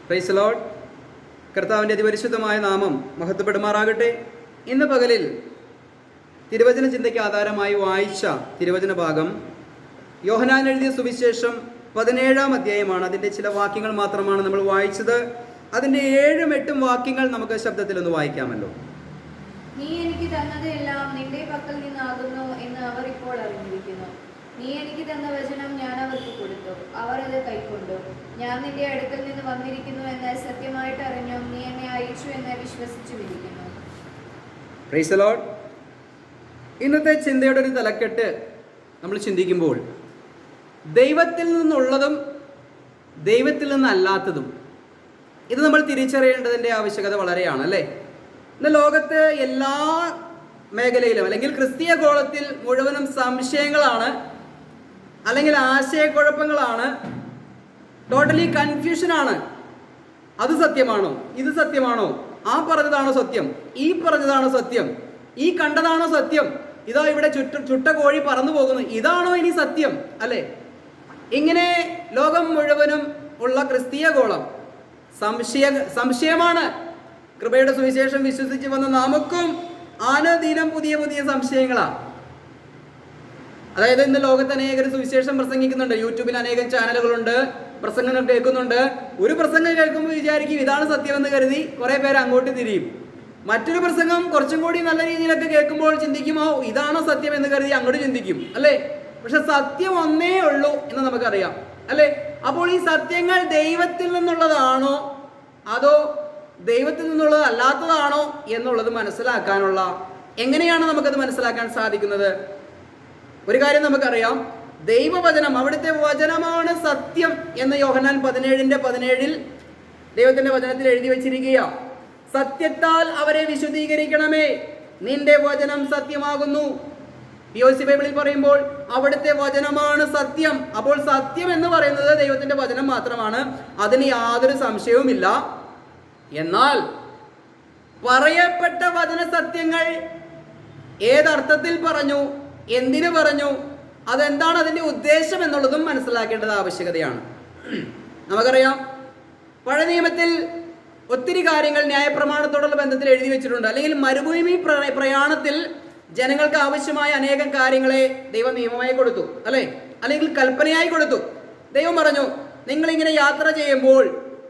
Praise Lord. കർത്താവിൻ്റെ അതിപരിശുദ്ധമായ നാമം മഹത്വപ്പെടുമാറാകട്ടെ. ഇന്ന് പകലിൽ തിരുവചന ചിന്തയ്ക്ക് ആധാരമായി വായിച്ച തിരുവചന ഭാഗം യോഹന്നാൻ എഴുതിയ സുവിശേഷം 17-ാം അധ്യായമാണ്. അതിൻ്റെ ചില വാക്യങ്ങൾ മാത്രമാണ് നമ്മൾ വായിച്ചത്. അതിൻ്റെ 7ഉം 8ഉം വാക്യങ്ങൾ നമുക്ക് ശബ്ദത്തിലൊന്ന് വായിക്കാമല്ലോ. നീ എനിക്ക് തന്നതെല്ലാം നിന്റെ പക്കൽ നിന്നാകുന്നു എന്ന് അവർ ഇപ്പോൾ അറിഞ്ഞിരിക്കുന്നു. നീ എനിക്ക് തന്ന വചനം ഞാൻ അവർക്ക് കൊടുത്തു, അവർ അത് കൈക്കൊണ്ടു. ഞാൻ നിന്റെ അടുക്കൽ നിന്ന് വന്നിരിക്കുന്നു എന്ന് സത്യമായിട്ട് അറിഞ്ഞു, നീ എന്നെ അയച്ചു എന്ന് വിശ്വസിച്ചുമിരിക്കുന്നു. Praise the Lord. ഇന്നത്തെ ചിന്തയുടെ ഒരു തലക്കെട്ട് നമ്മൾ ചിന്തിക്കുമ്പോൾ ദൈവത്തിൽ നിന്നുള്ളതും ദൈവത്തിൽ നിന്നല്ലാത്തതും, ഇത് നമ്മൾ തിരിച്ചറിയേണ്ടതിൻ്റെ ആവശ്യകത വളരെയാണ് അല്ലേ. ഇന്ന് ലോകത്ത് എല്ലാ മേഖലയിലും അല്ലെങ്കിൽ ക്രിസ്തീയ ഗോളത്തിൽ മുഴുവനും സംശയങ്ങളാണ്, അല്ലെങ്കിൽ ആശയക്കുഴപ്പങ്ങളാണ്, ടോട്ടലി കൺഫ്യൂഷനാണ്. അത് സത്യമാണോ, ഇത് സത്യമാണോ, ആ പറഞ്ഞതാണോ സത്യം, ഈ പറഞ്ഞതാണോ സത്യം, ഈ കണ്ടതാണോ സത്യം, ഇതാ ഇവിടെ ചുട്ട കോഴി പറന്നു പോകുന്നു, ഇതാണോ ഇനി സത്യം അല്ലേ. ഇങ്ങനെ ലോകം മുഴുവനും ഉള്ള ക്രിസ്തീയ ഗോളം സംശയമാണ്. കൃപയുടെ സുവിശേഷം വിശ്വസിച്ച് വന്ന നമുക്കും ആനുദിനം പുതിയ പുതിയ സംശയങ്ങളാണ്. അതായത് ഇന്ന് ലോകത്ത് അനേകം സുവിശേഷം പ്രസംഗിക്കുന്നുണ്ട്. യൂട്യൂബിൽ അനേകം ചാനലുകളുണ്ട്, പ്രസംഗങ്ങൾ കേൾക്കുന്നുണ്ട്. ഒരു പ്രസംഗം കേൾക്കുമ്പോൾ വിചാരിക്കും ഇതാണ് സത്യമെന്ന് കരുതി കുറേ പേര് അങ്ങോട്ട് തിരിയും. മറ്റൊരു പ്രസംഗം കുറച്ചും കൂടി നല്ല രീതിയിലൊക്കെ കേൾക്കുമ്പോൾ ചിന്തിക്കുമോ ഇതാണോ സത്യം എന്ന് കരുതി അങ്ങോട്ട് ചിന്തിക്കും അല്ലേ. പക്ഷെ സത്യം ഒന്നേ ഉള്ളൂ എന്ന് നമുക്കറിയാം അല്ലേ. അപ്പോൾ ഈ സത്യങ്ങൾ ദൈവത്തിൽ നിന്നുള്ളതാണോ അതോ ദൈവത്തിൽ നിന്നുള്ളത് അല്ലാത്തതാണോ എന്നുള്ളത് മനസ്സിലാക്കാനുള്ള, എങ്ങനെയാണ് നമുക്കത് മനസ്സിലാക്കാൻ സാധിക്കുന്നത്? ഒരു കാര്യം നമുക്കറിയാം, ദൈവവചനം, അവിടുത്തെ വചനമാണ് സത്യം എന്ന് യോഹന്നാൻ 17:17 ദൈവത്തിന്റെ വചനത്തിൽ എഴുതി വെച്ചിരിക്കുക. സത്യത്താൽ അവരെ വിശുദ്ധീകരിക്കണമേ, നിന്റെ വചനം സത്യമാകുന്നു. POC ബൈബിളിൽ പറയുമ്പോൾ അവിടുത്തെ വചനമാണ് സത്യം. അപ്പോൾ സത്യം എന്ന് പറയുന്നത് ദൈവത്തിന്റെ വചനം മാത്രമാണ്, അതിന് യാതൊരു സംശയവുമില്ല. എന്നാൽ പറയപ്പെട്ട വചന സത്യങ്ങൾ ഏതർത്ഥത്തിൽ പറഞ്ഞു, എന്തിനു പറഞ്ഞു, അതെന്താണ് അതിൻ്റെ ഉദ്ദേശം എന്നുള്ളതും മനസ്സിലാക്കേണ്ടത് ആവശ്യകതയാണ്. നമുക്കറിയാം, പഴയ നിയമത്തിൽ ഒത്തിരി കാര്യങ്ങൾ ന്യായപ്രമാണത്തോടുള്ള ബന്ധത്തിൽ എഴുതി വെച്ചിട്ടുണ്ട്. അല്ലെങ്കിൽ മരുഭൂമി പ്രയാണത്തിൽ ജനങ്ങൾക്ക് ആവശ്യമായ അനേകം കാര്യങ്ങളെ ദൈവം നിയമമായി കൊടുത്തു അല്ലേ, അല്ലെങ്കിൽ കൽപ്പനയായി കൊടുത്തു. ദൈവം പറഞ്ഞു, നിങ്ങളിങ്ങനെ യാത്ര ചെയ്യുമ്പോൾ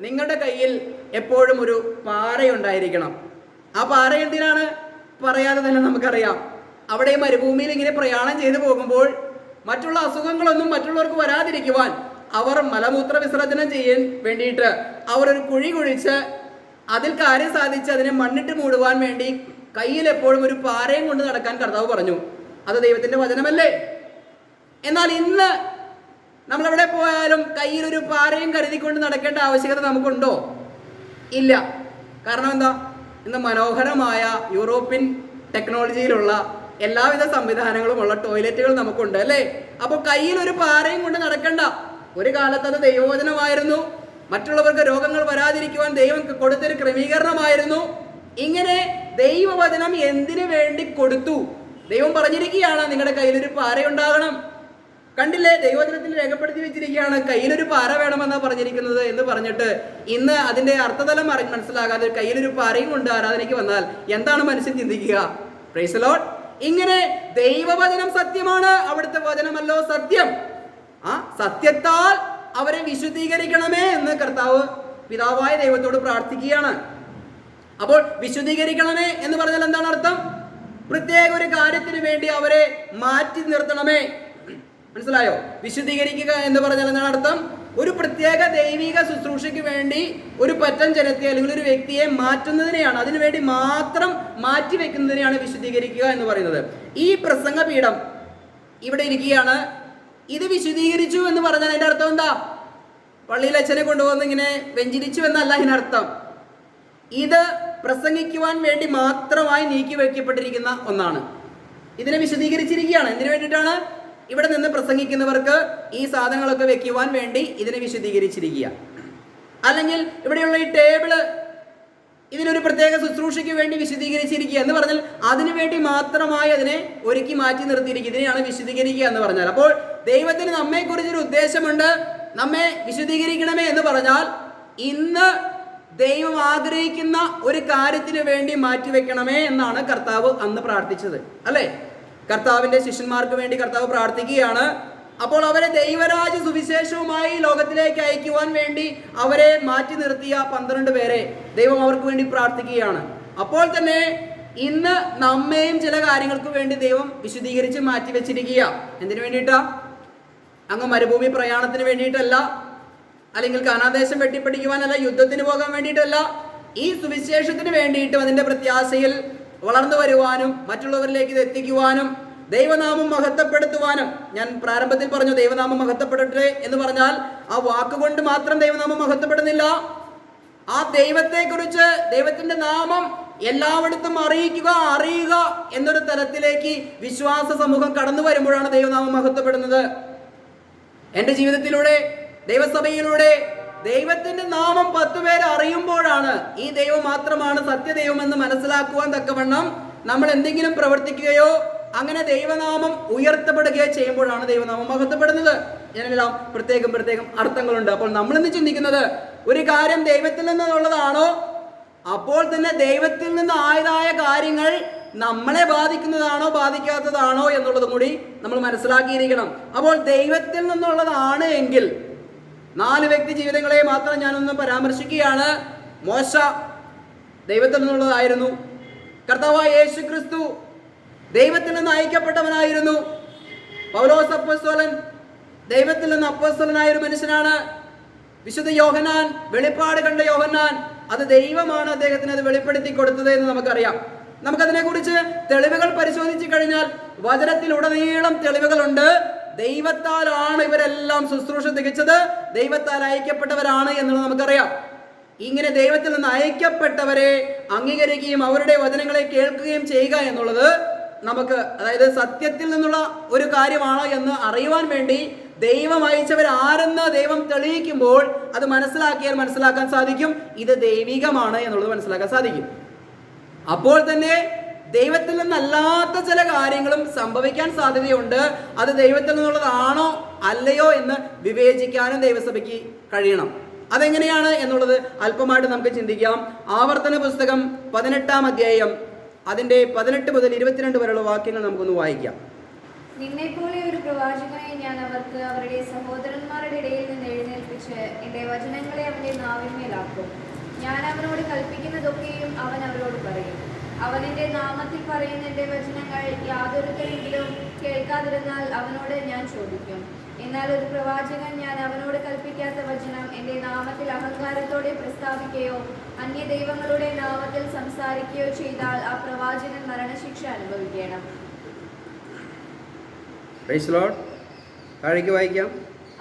നിങ്ങളുടെ കയ്യിൽ എപ്പോഴും ഒരു പാറയുണ്ടായിരിക്കണം. ആ പാറ എന്തിനാണ് പറയാതെ തന്നെ നമുക്കറിയാം. അവിടെ മരുഭൂമിയിൽ ഇങ്ങനെ പ്രയാണം ചെയ്തു പോകുമ്പോൾ മറ്റുള്ള അസുഖങ്ങളൊന്നും മറ്റുള്ളവർക്ക് വരാതിരിക്കുവാൻ അവർ മലമൂത്ര വിസർജനം ചെയ്യാൻ വേണ്ടിയിട്ട് അവർ ഒരു കുഴി കുഴിച്ച് അതിൽ കാര്യം സാധിച്ച് അതിനെ മണ്ണിട്ട് മൂടുവാൻ വേണ്ടി കയ്യിൽ എപ്പോഴും ഒരു പാറയും കൊണ്ട് നടക്കാൻ കർത്താവ് പറഞ്ഞു. അത് ദൈവത്തിന്റെ വചനമല്ലേ. എന്നാൽ ഇന്ന് നമ്മളെവിടെ പോയാലും കയ്യിൽ ഒരു പാറയും കരുതിക്കൊണ്ട് നടക്കേണ്ട ആവശ്യകത നമുക്കുണ്ടോ? ഇല്ല. കാരണം എന്താ? ഇന്ന് മനോഹരമായ യൂറോപ്യൻ ടെക്നോളജിയിലുള്ള എല്ലാവിധ സംവിധാനങ്ങളുമുള്ള ടോയ്ലറ്റുകൾ നമുക്കുണ്ട് അല്ലേ. അപ്പോൾ കയ്യിൽ ഒരു പാറയും കൊണ്ട് നടക്കണ്ട. ഒരു കാലത്ത് അത് ദൈവവചനമായിരുന്നു, മറ്റുള്ളവർക്ക് രോഗങ്ങൾ വരാതിരിക്കുവാൻ ദൈവം കൊടുത്തൊരു ക്രമീകരണമായിരുന്നു. ഇങ്ങനെ ദൈവവചനം എന്തിനു വേണ്ടി കൊടുത്തു? ദൈവം പറഞ്ഞിരിക്കുകയാണ്, നിങ്ങളുടെ കയ്യിലൊരു പാറയുണ്ടാകണം. കണ്ടില്ലേ, ദൈവവചനത്തിൽ രേഖപ്പെടുത്തി വെച്ചിരിക്കുകയാണ് കയ്യിലൊരു പാറ വേണമെന്നാണ് പറഞ്ഞിരിക്കുന്നത് എന്ന് പറഞ്ഞിട്ട് ഇന്ന് അതിന്റെ അർത്ഥതലം മനസ്സിലാകാതെ കയ്യിലൊരു പാറയും കൊണ്ട് ആരാധനയ്ക്ക് വന്നാൽ എന്താണ് മനുഷ്യൻ ചിന്തിക്കുക? Praise the Lord. ഇങ്ങനെ ദൈവവചനം സത്യമാണ്, അവിടുത്തെ വചനമല്ലോ സത്യം. ആ സത്യത്താൽ അവരെ വിശുദ്ധീകരിക്കണമേ എന്ന് കർത്താവ് പിതാവായ ദൈവത്തോട് പ്രാർത്ഥിക്കുകയാണ്. അപ്പോൾ വിശുദ്ധീകരിക്കണമേ എന്ന് പറഞ്ഞാൽ എന്താണ് അർത്ഥം? പ്രത്യേക ഒരു കാര്യത്തിന് വേണ്ടി അവരെ മാറ്റി നിർത്തണമേ. മനസ്സിലായോ? വിശുദ്ധീകരിക്കുക എന്ന് പറഞ്ഞാൽ എന്താണ് അർത്ഥം? ഒരു പ്രത്യേക ദൈവിക ശുശ്രൂഷയ്ക്ക് വേണ്ടി ഒരു പറ്റം ജനത്തെ അല്ലെങ്കിൽ ഒരു വ്യക്തിയെ മാറ്റുന്നതിനെയാണ്, അതിനുവേണ്ടി മാത്രം മാറ്റി വെക്കുന്നതിനെയാണ് വിശുദ്ധീകരിക്കുക എന്ന് പറയുന്നത്. ഈ പ്രസംഗപീഠം ഇവിടെ ഇരിക്കുകയാണ്, ഇത് വിശുദ്ധീകരിച്ചു എന്ന് പറഞ്ഞാൽ അതിൻ്റെ അർത്ഥം എന്താ? പള്ളിയിൽ അച്ഛനെ കൊണ്ടുവന്ന് ഇങ്ങനെ വെഞ്ചിരിച്ചു എന്നല്ല അതിനർത്ഥം. ഇത് പ്രസംഗിക്കുവാൻ വേണ്ടി മാത്രമായി നീക്കി വയ്ക്കപ്പെട്ടിരിക്കുന്ന ഒന്നാണ്. ഇതിനെ വിശുദ്ധീകരിച്ചിരിക്കുകയാണ്. എന്തിനു വേണ്ടിയിട്ടാണ്? ഇവിടെ നിന്ന് പ്രസംഗിക്കുന്നവർക്ക് ഈ സാധനങ്ങളൊക്കെ വെക്കുവാൻ വേണ്ടി ഇതിനെ വിശുദ്ധീകരിച്ചിരിക്കുക. അല്ലെങ്കിൽ ഇവിടെയുള്ള ഈ ടേബിള് ഇതിനൊരു പ്രത്യേക ശുശ്രൂഷയ്ക്ക് വേണ്ടി വിശുദ്ധീകരിച്ചിരിക്കുക എന്ന് പറഞ്ഞാൽ അതിനു വേണ്ടി മാത്രമായി അതിനെ ഒരുക്കി മാറ്റി നിർത്തിയിരിക്കുക. ഇതിനെയാണ് വിശുദ്ധീകരിക്കുക എന്ന് പറഞ്ഞാൽ. അപ്പോൾ ദൈവത്തിന് നമ്മെക്കുറിച്ചൊരു ഉദ്ദേശമുണ്ട്. നമ്മെ വിശുദ്ധീകരിക്കണമേ എന്ന് പറഞ്ഞാൽ ഇന്ന് ദൈവം ആഗ്രഹിക്കുന്ന ഒരു കാര്യത്തിന് വേണ്ടി മാറ്റിവെക്കണമേ എന്നാണ് കർത്താവ് അന്ന് പ്രാർത്ഥിച്ചത്, അല്ലേ? കർത്താവിൻ്റെ ശിഷ്യന്മാർക്ക് വേണ്ടി കർത്താവ് പ്രാർത്ഥിക്കുകയാണ്. അപ്പോൾ അവരെ ദൈവരാജ്യ സുവിശേഷവുമായി ലോകത്തിലേക്ക് അയക്കുവാൻ വേണ്ടി അവരെ മാറ്റി നിർത്തിയ 12 പേരെ ദൈവം അവർക്ക് വേണ്ടി പ്രാർത്ഥിക്കുകയാണ്. അപ്പോൾ തന്നെ ഇന്ന് നമ്മയും ചില കാര്യങ്ങൾക്ക് വേണ്ടി ദൈവം വിശദീകരിച്ച് മാറ്റി വെച്ചിരിക്കുക. എന്തിനു വേണ്ടിയിട്ടാ? അങ്ങ് മരുഭൂമി പ്രയാണത്തിന് വേണ്ടിയിട്ടല്ല, അല്ലെങ്കിൽ കാനാദേശം വെട്ടിപ്പിടിക്കുവാനല്ല, യുദ്ധത്തിന് പോകാൻ വേണ്ടിയിട്ടല്ല. ഈ സുവിശേഷത്തിന് വേണ്ടിയിട്ടും അതിൻ്റെ പ്രത്യാശയിൽ വളർന്നു വരുവാനും മറ്റുള്ളവരിലേക്ക് ഇത് എത്തിക്കുവാനും ദൈവനാമം മഹത്വപ്പെടുത്തുവാനും. ഞാൻ പ്രാരംഭത്തിൽ പറഞ്ഞു ദൈവനാമം മഹത്വപ്പെടട്ടെ എന്ന് പറഞ്ഞാൽ ആ വാക്കുകൊണ്ട് മാത്രം ദൈവനാമം മഹത്വപ്പെടുന്നില്ല. ആ ദൈവത്തെക്കുറിച്ച്, ദൈവത്തിൻ്റെ നാമം എല്ലായിടത്തും അറിയുക എന്നൊരു തലത്തിലേക്ക് വിശ്വാസ സമൂഹം കടന്നു വരുമ്പോഴാണ് ദൈവനാമം മഹത്വപ്പെടുന്നത്. എൻ്റെ ജീവിതത്തിലൂടെ, ദൈവസഭയിലൂടെ ദൈവത്തിൻ്റെ നാമം 10 പേര് അറിയുമ്പോഴാണ് ഈ ദൈവം മാത്രമാണ് സത്യദൈവം എന്ന് മനസ്സിലാക്കുവാൻ തക്കവണ്ണം നമ്മൾ എന്തെങ്കിലും പ്രവർത്തിക്കുകയോ അങ്ങനെ ദൈവനാമം ഉയർത്തപ്പെടുകയോ ചെയ്യുമ്പോഴാണ് ദൈവനാമം മഹത്വപ്പെടുന്നത്. ഇതിനെല്ലാം പ്രത്യേകം അർത്ഥങ്ങളുണ്ട്. അപ്പോൾ നമ്മളിന്ന് ചിന്തിക്കുന്നത് ഒരു കാര്യം ദൈവത്തിൽ നിന്നുള്ളതാണോ, അപ്പോൾ തന്നെ ദൈവത്തിൽ നിന്ന് ആയതായ കാര്യങ്ങൾ നമ്മളെ ബാധിക്കുന്നതാണോ ബാധിക്കാത്തതാണോ എന്നുള്ളതും കൂടി നമ്മൾ മനസ്സിലാക്കിയിരിക്കണം. അപ്പോൾ ദൈവത്തിൽ നിന്നുള്ളതാണ് എങ്കിൽ 4 വ്യക്തി ജീവിതങ്ങളെ മാത്രം ഞാനൊന്ന് പരാമർശിക്കുകയാണ്. മോശ ദൈവത്തിൽ നിന്നുള്ളതായിരുന്നു. കർത്താവായ യേശു ക്രിസ്തു ദൈവത്തിൽ നിന്ന് അയക്കപ്പെട്ടവനായിരുന്നു. പൗലോസ് അപ്പോസ്തലൻ ദൈവത്തിൽ നിന്ന് അപ്പോസ്തലനായ ഒരു മനുഷ്യനാണ്. വിശുദ്ധ യോഹന്നാൻ, വെളിപ്പാട് കണ്ട യോഹന്നാൻ, അത് ദൈവമാണ് അദ്ദേഹത്തിന് അത് വെളിപ്പെടുത്തി കൊടുത്തത് എന്ന് നമുക്കറിയാം. നമുക്കതിനെക്കുറിച്ച് തെളിവുകൾ പരിശോധിച്ചു കഴിഞ്ഞാൽ വചനത്തിലുടനീളം തെളിവുകളുണ്ട്. ദൈവത്താലാണ് ഇവരെല്ലാം ശുശ്രൂഷ തികച്ചത്, ദൈവത്താൽ അയക്കപ്പെട്ടവരാണ് എന്നുള്ളത് നമുക്കറിയാം. ഇങ്ങനെ ദൈവത്തിൽ നിന്ന് അയക്കപ്പെട്ടവരെ അംഗീകരിക്കുകയും അവരുടെ വചനങ്ങളെ കേൾക്കുകയും ചെയ്യുക എന്നുള്ളത് നമുക്ക്, അതായത് സത്യത്തിൽ നിന്നുള്ള ഒരു കാര്യമാണ് എന്ന് അറിയുവാൻ വേണ്ടി ദൈവം അയച്ചവർ ആരെന്ന് ദൈവം തെളിയിക്കുമ്പോൾ അത് മനസ്സിലാക്കാൻ സാധിക്കും. ഇത് ദൈവികമാണ് എന്നുള്ളത് മനസ്സിലാക്കാൻ സാധിക്കും. അപ്പോൾ തന്നെ ദൈവത്തിൽ നിന്നല്ലാത്ത ചില കാര്യങ്ങളും സംഭവിക്കാൻ സാധ്യതയുണ്ട്. അത് ദൈവത്തിൽ നിന്നുള്ളതാണോ അല്ലയോ എന്ന് വിവേചിക്കാനും ദൈവസഭയ്ക്ക് കഴിയണം. അതെങ്ങനെയാണ് എന്നുള്ളത് അല്പമായിട്ട് നമുക്ക് ചിന്തിക്കാം. ആവർത്തന പുസ്തകം 18-ാം അധ്യായം അതിൻ്റെ 18 മുതൽ 22 വരെയുള്ള വാക്യങ്ങൾ നമുക്കൊന്ന് വായിക്കാം. നിന്നെപ്പോലെ ഒരു പ്രവാചകനെ ഞാൻ അവർക്ക് അവരുടെ സഹോദരന്മാരുടെ ഇടയിൽ നിന്ന് എഴുന്നേൽപ്പിച്ച് എൻ്റെ വചനങ്ങളെ അവൻ്റെ നാവിന്മേലാക്കും. ഞാൻ അവനോട് കൽപ്പിക്കുന്നതൊക്കെയും അവൻ അവരോട് പറയും. അവൻ എൻ്റെ നാമത്തിൽ പറയുന്ന എൻ്റെ വചനങ്ങൾ യാതൊരുത്തരെങ്കിലും കേൾക്കാതിരുന്നാൽ അവനോട് ഞാൻ ചോദിക്കും. എന്നാൽ ഒരു പ്രവാചകൻ ഞാൻ അവനോട് കൽപ്പിക്കാത്ത വചനം എൻ്റെ നാമത്തിൽ അഹങ്കാരത്തോടെ പ്രസ്താവിക്കുകയോ അന്യ ദൈവങ്ങളുടെ നാമത്തിൽ സംസാരിക്കുകയോ ചെയ്താൽ ആ പ്രവാചകൻ മരണശിക്ഷ അനുഭവിക്കണം. താഴേക്ക് വായിക്കാം.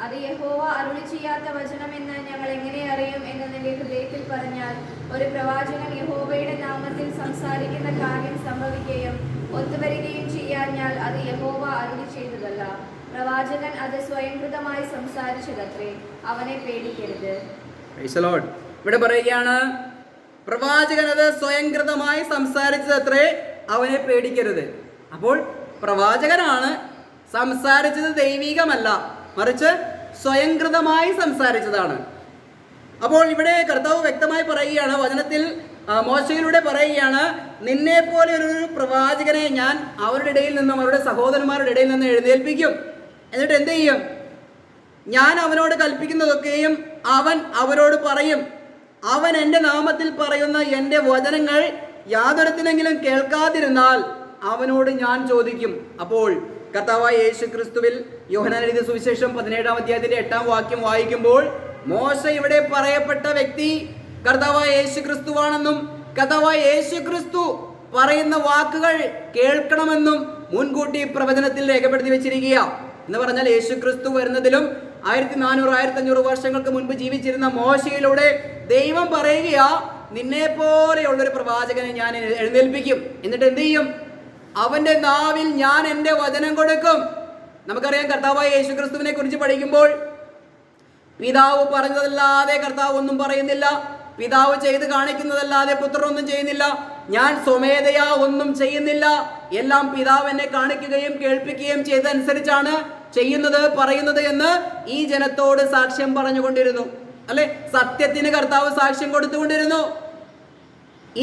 അത് യഹോവ അരുളി ചെയ്യാത്ത വചനമെന്ന് ഞങ്ങൾ എങ്ങനെ അറിയും എന്ന് നിന്റെ ഹൃദയത്തിൽ പറഞ്ഞാൽ, ഒരു പ്രവാചകൻ യഹോവയുടെ നാമത്തിൽ സംസാരിക്കുന്ന കാര്യം സംഭവിക്കുകയും ഒത്തുവരികയും ചെയ്യാഞ്ഞാൽ അത് യഹോവ അരുളി ചെയ്തതല്ല. പ്രവാചകൻ അത് സ്വയംകൃതമായി സംസാരിച്ചതത്രേ, അവനെ പേടിക്കരുത്. ഇവിടെ പറയുകയാണ്, പ്രവാചകൻ അത് സ്വയംകൃതമായി സംസാരിച്ചതത്രേ, അവനെ പേടിക്കരുത്. അപ്പോൾ പ്രവാചകനാണ് സംസാരിച്ചത്, ദൈവികമല്ല, മറിച്ച് സ്വയംകൃതമായി സംസാരിച്ചതാണ്. അപ്പോൾ ഇവിടെ കർത്താവ് വ്യക്തമായി പറയുകയാണ്, വചനത്തിൽ മോശയിലൂടെ പറയുകയാണ്, നിന്നെ പോലെ ഒരു പ്രവാചകനെ ഞാൻ അവരുടെ ഇടയിൽ നിന്നും അവരുടെ സഹോദരന്മാരുടെ ഇടയിൽ നിന്ന് എഴുന്നേൽപ്പിക്കും. എന്നിട്ട് എന്ത് ചെയ്യും? ഞാൻ അവനോട് കൽപ്പിക്കുന്നതൊക്കെയും അവൻ അവരോട് പറയും. അവൻ എൻ്റെ നാമത്തിൽ പറയുന്ന എൻ്റെ വചനങ്ങൾ യാതൊരുത്തിനെങ്കിലും കേൾക്കാതിരുന്നാൽ അവനോട് ഞാൻ ചോദിക്കും. അപ്പോൾ കർത്താവായ യേശു ക്രിസ്തുവിൽ യോഹന്നാൻ എഴുതിയ സുവിശേഷം 17-ാം അധ്യായത്തിന്റെ 8-ാം വാക്യം വായിക്കുമ്പോൾ മോശ ഇവിടെ പറയപ്പെട്ട വ്യക്തി കർത്താവായ യേശു ക്രിസ്തുവാണെന്നും കർത്താവായ യേശു ക്രിസ്തു പറയുന്ന വാക്കുകൾ കേൾക്കണമെന്നും മുൻകൂട്ടി പ്രവചനത്തിൽ രേഖപ്പെടുത്തി വെച്ചിരിക്കുക. എന്ന് പറഞ്ഞാൽ യേശു ക്രിസ്തു വരുന്നതിലും 1400-1500 വർഷങ്ങൾക്ക് മുൻപ് ജീവിച്ചിരുന്ന മോശയിലൂടെ ദൈവം പറയുകയാ, നിന്നെ പോലെയുള്ളൊരു പ്രവാചകനെ ഞാൻ എഴുന്നേൽപ്പിക്കും. എന്നിട്ട് എന്ത് ചെയ്യും? അവന്റെ നാവിൽ ഞാൻ എൻ്റെ വചനം കൊടുക്കും. നമുക്കറിയാം, കർത്താവായ യേശു ക്രിസ്തുവിനെ കുറിച്ച് പഠിക്കുമ്പോൾ പിതാവ് പറഞ്ഞതല്ലാതെ കർത്താവ് ഒന്നും പറയുന്നില്ല, പിതാവ് ചെയ്ത് കാണിക്കുന്നതല്ലാതെ പുത്രൻ ഒന്നും ചെയ്യുന്നില്ല, ഞാൻ സ്വമേധയാ ഒന്നും ചെയ്യുന്നില്ല, എല്ലാം പിതാവ് എന്നെ കാണിക്കുകയും കേൾപ്പിക്കുകയും ചെയ്തതനുസരിച്ചാണ് ചെയ്യുന്നത് പറയുന്നത് എന്ന് ഈ ജനത്തോട് സാക്ഷ്യം പറഞ്ഞുകൊണ്ടിരുന്നു. അല്ലെ? സത്യത്തിന് കർത്താവ് സാക്ഷ്യം കൊടുത്തുകൊണ്ടിരുന്നു.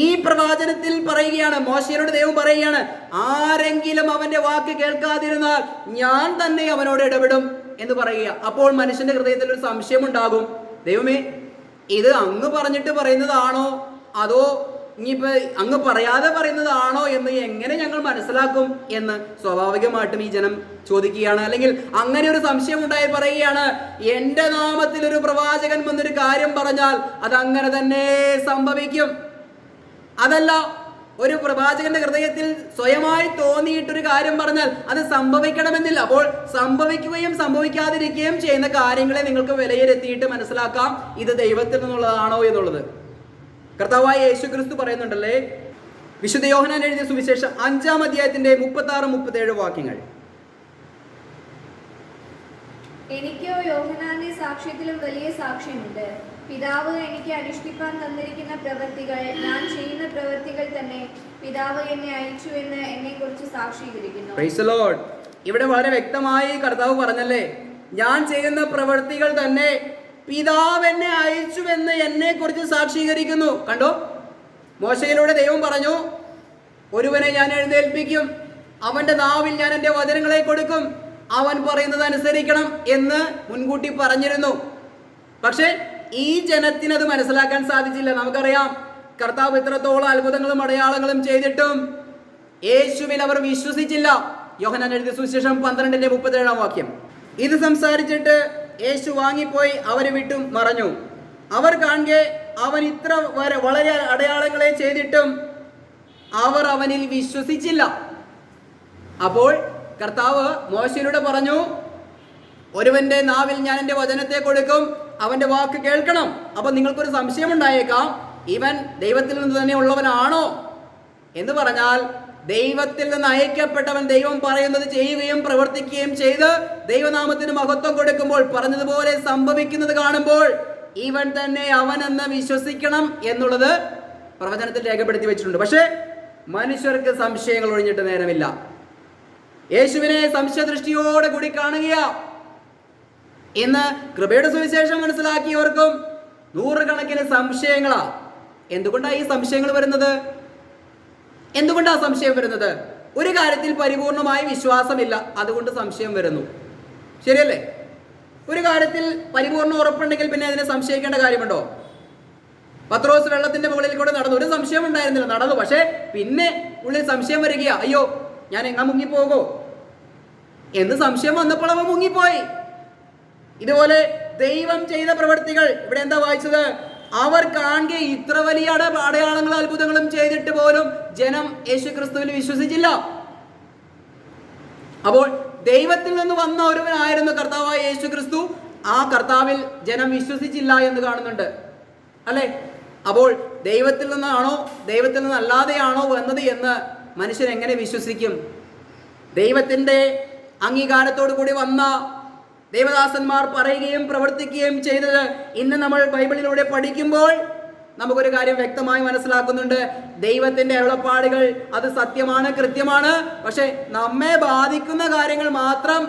ഈ പ്രവാചനത്തിൽ പറയുകയാണ്, മോശയോട് ദൈവം പറയുകയാണ്, ആരെങ്കിലും അവന്റെ വാക്ക് കേൾക്കാതിരുന്നാൽ ഞാൻ തന്നെ അവനോട് ഇടപെടും എന്ന് പറയുക. അപ്പോൾ മനുഷ്യന്റെ ഹൃദയത്തിൽ ഒരു സംശയം ഉണ്ടാകും, ദൈവമേ, ഇത് അങ്ങ് പറഞ്ഞിട്ട് പറയുന്നതാണോ അതോ ഇനിയിപ്പോ അങ്ങ് പറയാതെ പറയുന്നതാണോ എന്ന് എങ്ങനെ ഞങ്ങൾ മനസ്സിലാക്കും എന്ന് സ്വാഭാവികമായിട്ടും ഈ ജനം ചോദിക്കുകയാണ്. അല്ലെങ്കിൽ അങ്ങനെ ഒരു സംശയം ഉണ്ടായി പറയുകയാണ്, എൻ്റെ നാമത്തിൽ ഒരു പ്രവാചകൻ വന്നൊരു കാര്യം പറഞ്ഞാൽ അത് അങ്ങനെ തന്നെ സംഭവിക്കും. അതല്ല, ഒരു പ്രവാചകന്റെ ഹൃദയത്തിൽ സ്വയമായി തോന്നിയിട്ടൊരു കാര്യം പറഞ്ഞാൽ അത് സംഭവിക്കണമെന്നില്ല. അപ്പോൾ സംഭവിക്കുകയും സംഭവിക്കാതിരിക്കുകയും ചെയ്യുന്ന കാര്യങ്ങളെ നിങ്ങൾക്ക് വിലയിരുത്തിയിട്ട് മനസ്സിലാക്കാം ഇത് ദൈവത്തിൽ നിന്നുള്ളതാണോ എന്നുള്ളത്. കർത്താവായ യേശു ക്രിസ്തു പറയുന്നുണ്ടല്ലേ, വിശുദ്ധ യോഹന്നാൻ എഴുതിയ സുവിശേഷം 5-ാം അധ്യായത്തിന്റെ 36-37 വാക്യങ്ങൾ. എനിക്കോ യോഹന്നാന്റെ സാക്ഷ്യത്തിലും വലിയ സാക്ഷ്യമുണ്ട്. പിതാവ് എനിക്ക് അനുഷ്ഠിപ്പാൻ തന്നിരിക്കുന്ന പ്രവൃത്തികൾ, ഞാൻ ചെയ്യുന്ന പ്രവൃത്തികൾ തന്നെ പിതാവ് എന്നെ അയച്ചു എന്ന് എന്നെക്കുറിച്ച് സാക്ഷീകരിക്കുന്നു. Praise the Lord. ഇവിടെ വളരെ വ്യക്തമായി കർത്താവ് പറഞ്ഞല്ലേ, ഞാൻ ചെയ്യുന്ന പ്രവൃത്തികൾ തന്നെ പിതാവ് എന്നെ അയച്ചു എന്ന് എന്നെ കുറിച്ച് സാക്ഷീകരിക്കുന്നു. കണ്ടോ, മോശയിലൂടെ ദൈവം പറഞ്ഞു, ഒരുവനെ ഞാൻ എഴുന്നേൽപ്പിക്കും, അവന്റെ നാവിൽ ഞാൻ എൻ്റെ വചനങ്ങളെ കൊടുക്കും, അവൻ പറയുന്നത് അനുസരിക്കണം എന്ന് മുൻകൂട്ടി പറഞ്ഞിരുന്നു. പക്ഷേ ഈ ജനത്തിനത് മനസ്സിലാക്കാൻ സാധിച്ചില്ല. നമുക്കറിയാം, കർത്താവ് ഇത്രത്തോളം അത്ഭുതങ്ങളും അടയാളങ്ങളും ചെയ്തിട്ടും യേശുവിൽ അവർ വിശ്വസിച്ചില്ല. യോഹന്നാൻ എഴുതിയ സുവിശേഷം 12-37 വാക്യം. ഇത് സംസാരിച്ചിട്ട് യേശു വാങ്ങിപ്പോയി അവരെ വിട്ടും മറഞ്ഞു. അവർ കാണെ അവൻ ഇത്ര വളരെ അടയാളങ്ങളെ ചെയ്തിട്ടും അവർ അവനിൽ വിശ്വസിച്ചില്ല. അപ്പോൾ കർത്താവ് മോശയിലൂടെ പറഞ്ഞു, ഒരുവന്റെ നാവിൽ ഞാൻ എൻ്റെ വചനത്തെ കൊടുക്കും, അവന്റെ വാക്ക് കേൾക്കണം. അപ്പൊ നിങ്ങൾക്കൊരു സംശയം ഉണ്ടായേക്കാം, ഇവൻ ദൈവത്തിൽ നിന്ന് തന്നെ ഉള്ളവനാണോ എന്ന് പറഞ്ഞാൽ, ദൈവത്തിൽ നിന്ന് അയക്കപ്പെട്ടവൻ ദൈവം പറയുന്നത് ചെയ്യുകയും പ്രവർത്തിക്കുകയും ചെയ്ത് ദൈവനാമത്തിന് മഹത്വം കൊടുക്കുമ്പോൾ, പറഞ്ഞതുപോലെ സംഭവിക്കുന്നത് കാണുമ്പോൾ ഇവൻ തന്നെ അവനെന്ന് വിശ്വസിക്കണം എന്നുള്ളത് പ്രവചനത്തിൽ രേഖപ്പെടുത്തി വെച്ചിട്ടുണ്ട്. പക്ഷേ മനുഷ്യർക്ക് സംശയങ്ങൾ ഒഴിഞ്ഞിട്ട് നേരമില്ല. യേശുവിനെ സംശയദൃഷ്ടിയോടെ കൂടി കാണുക. ഇന്ന് കൃപയുടെ സുവിശേഷം മനസ്സിലാക്കിയവർക്കും നൂറുകണക്കിന് സംശയങ്ങളാ. എന്തുകൊണ്ടാണ് ഈ സംശയങ്ങൾ വരുന്നത്? എന്തുകൊണ്ടാണ് സംശയം വരുന്നത്? ഒരു കാര്യത്തിൽ പരിപൂർണമായി വിശ്വാസമില്ല, അതുകൊണ്ട് സംശയം വരുന്നു. ശരിയല്ലേ? ഒരു കാര്യത്തിൽ പരിപൂർണ്ണ ഉറപ്പുണ്ടെങ്കിൽ പിന്നെ അതിനെ സംശയിക്കേണ്ട കാര്യമുണ്ടോ? പത്രോസ് വെള്ളത്തിന്റെ മുകളിൽ കൂടെ നടന്നു, ഒരു സംശയം ഉണ്ടായിരുന്നില്ല, നടന്നു. പക്ഷേ പിന്നെ ഉള്ളിൽ സംശയം വരിക, അയ്യോ ഞാൻ എങ്ങാ മുങ്ങിപ്പോകോ എന്ന് സംശയം വന്നപ്പോൾ അവൻ മുങ്ങിപ്പോയി. ഇതുപോലെ ദൈവം ചെയ്ത പ്രവൃത്തികൾ ഇവിടെ എന്താ വായിച്ചത്? അവർ കാണെ ഇത്ര വലിയ അടയാളങ്ങളും അത്ഭുതങ്ങളും ചെയ്തിട്ട് പോലും ജനം യേശു ക്രിസ്തുവിൽ വിശ്വസിച്ചില്ല. അപ്പോൾ ദൈവത്തിൽ നിന്ന് വന്ന ഒരുവനായിരുന്നു കർത്താവായ യേശു ക്രിസ്തു. ആ കർത്താവിൽ ജനം വിശ്വസിച്ചില്ല എന്ന് കാണുന്നുണ്ട്, അല്ലേ? അപ്പോൾ ദൈവത്തിൽ നിന്നാണോ ദൈവത്തിൽ നിന്നല്ലാതെയാണോ വന്നത് എന്ന് മനുഷ്യൻ എങ്ങനെ വിശ്വസിക്കും? ദൈവത്തിൻ്റെ അംഗീകാരത്തോടു കൂടി വന്ന ദേവദാസന്മാർ പറയുകയും പ്രവർത്തിക്കുകയും ചെയ്തത് ഇന്ന് നമ്മൾ ബൈബിളിലൂടെ പഠിക്കുമ്പോൾ നമുക്കൊരു കാര്യം വ്യക്തമായി മനസ്സിലാക്കുന്നുണ്ട്. ദൈവത്തിൻ്റെ അരുളപ്പാടുകൾ അത് സത്യമാണ്, കൃത്യമാണ്. പക്ഷെ നമ്മെ ബാധിക്കുന്ന കാര്യങ്ങൾ മാത്രം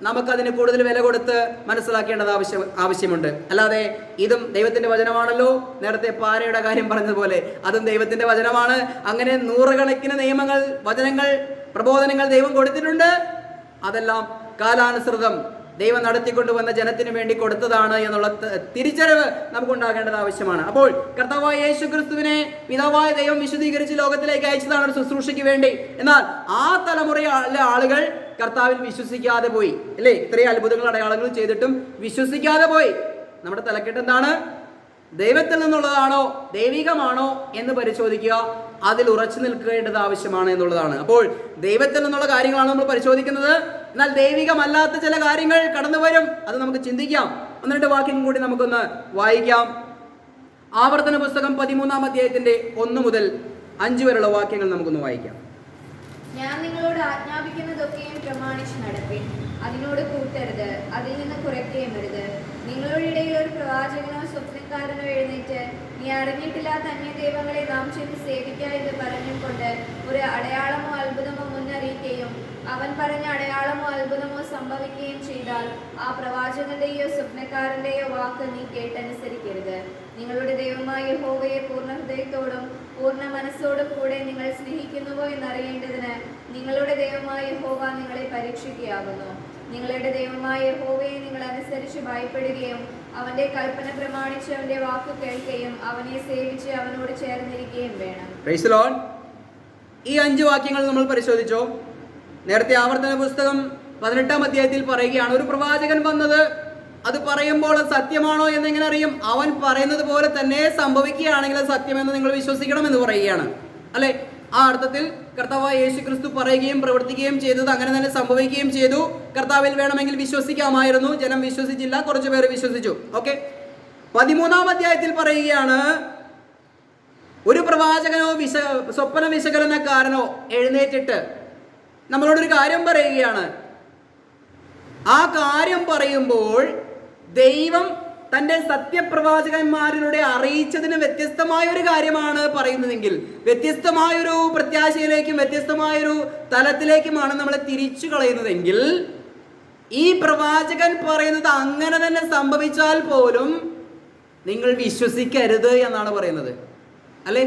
നമുക്കതിന് കൂടുതൽ വില കൊടുത്ത് മനസ്സിലാക്കേണ്ടത് ആവശ്യമുണ്ട്. അല്ലാതെ ഇതും ദൈവത്തിൻ്റെ വചനമാണല്ലോ, നേരത്തെ പാരയുടെ കാര്യം പറഞ്ഞതുപോലെ അതും ദൈവത്തിൻ്റെ വചനമാണ്, അങ്ങനെ നൂറുകണക്കിന് നിയമങ്ങൾ, വചനങ്ങൾ, പ്രബോധനങ്ങൾ ദൈവം കൊടുത്തിട്ടുണ്ട്. അതെല്ലാം കാലാനുസൃതം ദൈവം നടത്തിക്കൊണ്ടുവന്ന ജനത്തിന് വേണ്ടി കൊടുത്തതാണ് എന്നുള്ള തിരിച്ചറിവ് നമുക്കുണ്ടാകേണ്ടത് ആവശ്യമാണ്. അപ്പോൾ കർത്താവായ യേശു ക്രിസ്തുവിനെ പിതാവായ ദൈവം വിശുദ്ധീകരിച്ച് ലോകത്തിലേക്ക് അയച്ചതാണ് ഒരു ശുശ്രൂഷയ്ക്ക് വേണ്ടി. എന്നാൽ ആ തലമുറയിലെ ആളുകൾ കർത്താവിൽ വിശ്വസിക്കാതെ പോയി, അല്ലേ? ഇത്രയും അത്ഭുതങ്ങൾ അടയാളങ്ങൾ ചെയ്തിട്ടും വിശ്വസിക്കാതെ പോയി. നമ്മുടെ തലക്കെട്ട് എന്താണ്? ദൈവത്തിൽ നിന്നുള്ളതാണോ ദൈവികമാണോ എന്ന് പരിശോധിക്കുക, അതിൽ ഉറച്ചു നിൽക്കേണ്ടത് ആവശ്യമാണ് എന്നുള്ളതാണ്. അപ്പോൾ ദൈവത്തിൽ നിന്നുള്ള കാര്യങ്ങളാണ് നമ്മൾ പരിശോധിക്കുന്നത്. എന്നാൽ ദൈവികമല്ലാത്ത ചില കാര്യങ്ങൾ കടന്നു വരും, അത് നമുക്ക് ചിന്തിക്കാം. 12 വാക്യം കൂടി നമുക്കൊന്ന് വായിക്കാം. ആവർത്തന പുസ്തകം 13-ാം അധ്യായത്തിന്റെ 1 മുതൽ 5 വരെയുള്ള വാക്യങ്ങൾ നമുക്കൊന്ന് വായിക്കാം. ഞാൻ നിങ്ങളോട് ആജ്ഞാപിക്കുന്നതൊക്കെയും പ്രമാണിച്ച് നടപ്പിൻ. അതിനോട് കൂട്ടരുത്, അതിൽ നിന്ന് കുറയ്ക്കുകയും വരുത്. നിങ്ങളുടെ ഇടയിൽ ഒരു പ്രവാചകനോ സ്വപ്നക്കാരനോ എഴുന്നേറ്റ് നീ അറിഞ്ഞിട്ടില്ലാത്ത അന്യദൈവങ്ങളെ നാം ചെന്ന് സേവിക്ക എന്ന് പറഞ്ഞും കൊണ്ട് ഒരു അടയാളമോ അത്ഭുതമോ മുന്നറിയിക്കുകയും അവൻ പറഞ്ഞ അടയാളമോ അത്ഭുതമോ സംഭവിക്കുകയും ചെയ്താൽ ആ പ്രവാചകന്റെയോ സ്വപ്നക്കാരന്റെയോ വാക്ക് നീ കേട്ടനുസരിക്കരുത്. നിങ്ങളുടെ ദൈവമായ യഹോവയെ പൂർണ്ണ ഹൃദയത്തോടും പൂർണ്ണ മനസ്സോടും കൂടെ നിങ്ങൾ സ്നേഹിക്കുന്നുവോ എന്നറിയേണ്ടതിന് നിങ്ങളുടെ ദൈവമായ യഹോവ നിങ്ങളെ പരീക്ഷിക്കുകയാകുന്നു. നിങ്ങളുടെ ദൈവമായ യഹോവയെ നിങ്ങൾ അനുസരിച്ച് ഭയപ്പെടുകയും അവന്റെ കൽപ്പന പ്രമാണിച്ച് അവന്റെ വാക്ക് കേൾക്കുകയും അവനെ സേവിച്ച് അവനോട് ചേർന്നിരിക്കുകയും വേണം. Praise the Lord. ഈ 5 വാക്യങ്ങൾ നമ്മൾ പരിശോധിച്ചോ. നേരത്തെ ആവർത്തന പുസ്തകം 18-ാം അധ്യായത്തിൽ പറയുകയാണ്, ഒരു പ്രവാചകൻ വന്നത് അത് പറയുമ്പോൾ അത് സത്യമാണോ എന്നെങ്ങനെ അറിയും? അവൻ പറയുന്നത് പോലെ തന്നെ സംഭവിക്കുകയാണെങ്കിൽ അത് സത്യമെന്ന് നിങ്ങൾ വിശ്വസിക്കണം എന്ന് പറയുകയാണ്, അല്ലെ? ആ അർത്ഥത്തിൽ കർത്താവായ യേശു ക്രിസ്തു പറയുകയും പ്രവർത്തിക്കുകയും ചെയ്തത് അങ്ങനെ തന്നെ സംഭവിക്കുകയും ചെയ്തു. കർത്താവിൽ വേണമെങ്കിൽ വിശ്വസിക്കാമായിരുന്നു, ജനം വിശ്വസിച്ചില്ല, കുറച്ചു പേര് വിശ്വസിച്ചു. ഓക്കെ. 13-ാം അധ്യായത്തിൽ പറയുകയാണ്, ഒരു പ്രവാചകനോ സ്വപ്ന വിശകലനക്കാരനോ എഴുന്നേറ്റിട്ട് നമ്മളോടൊരു കാര്യം പറയുകയാണ്. ആ കാര്യം പറയുമ്പോൾ ദൈവം തൻ്റെ സത്യപ്രവാചകന്മാരിലൂടെ അറിയിച്ചതിന് വ്യത്യസ്തമായ ഒരു കാര്യമാണ് പറയുന്നതെങ്കിൽ, വ്യത്യസ്തമായൊരു പ്രത്യാശയിലേക്കും വ്യത്യസ്തമായൊരു തലത്തിലേക്കുമാണ് നമ്മളെ തിരിച്ചു കളയുന്നതെങ്കിൽ, ഈ പ്രവാചകൻ പറയുന്നത് അങ്ങനെ തന്നെ സംഭവിച്ചാൽ പോലും നിങ്ങൾ വിശ്വസിക്കരുത് എന്നാണ് പറയുന്നത്, അല്ലേ?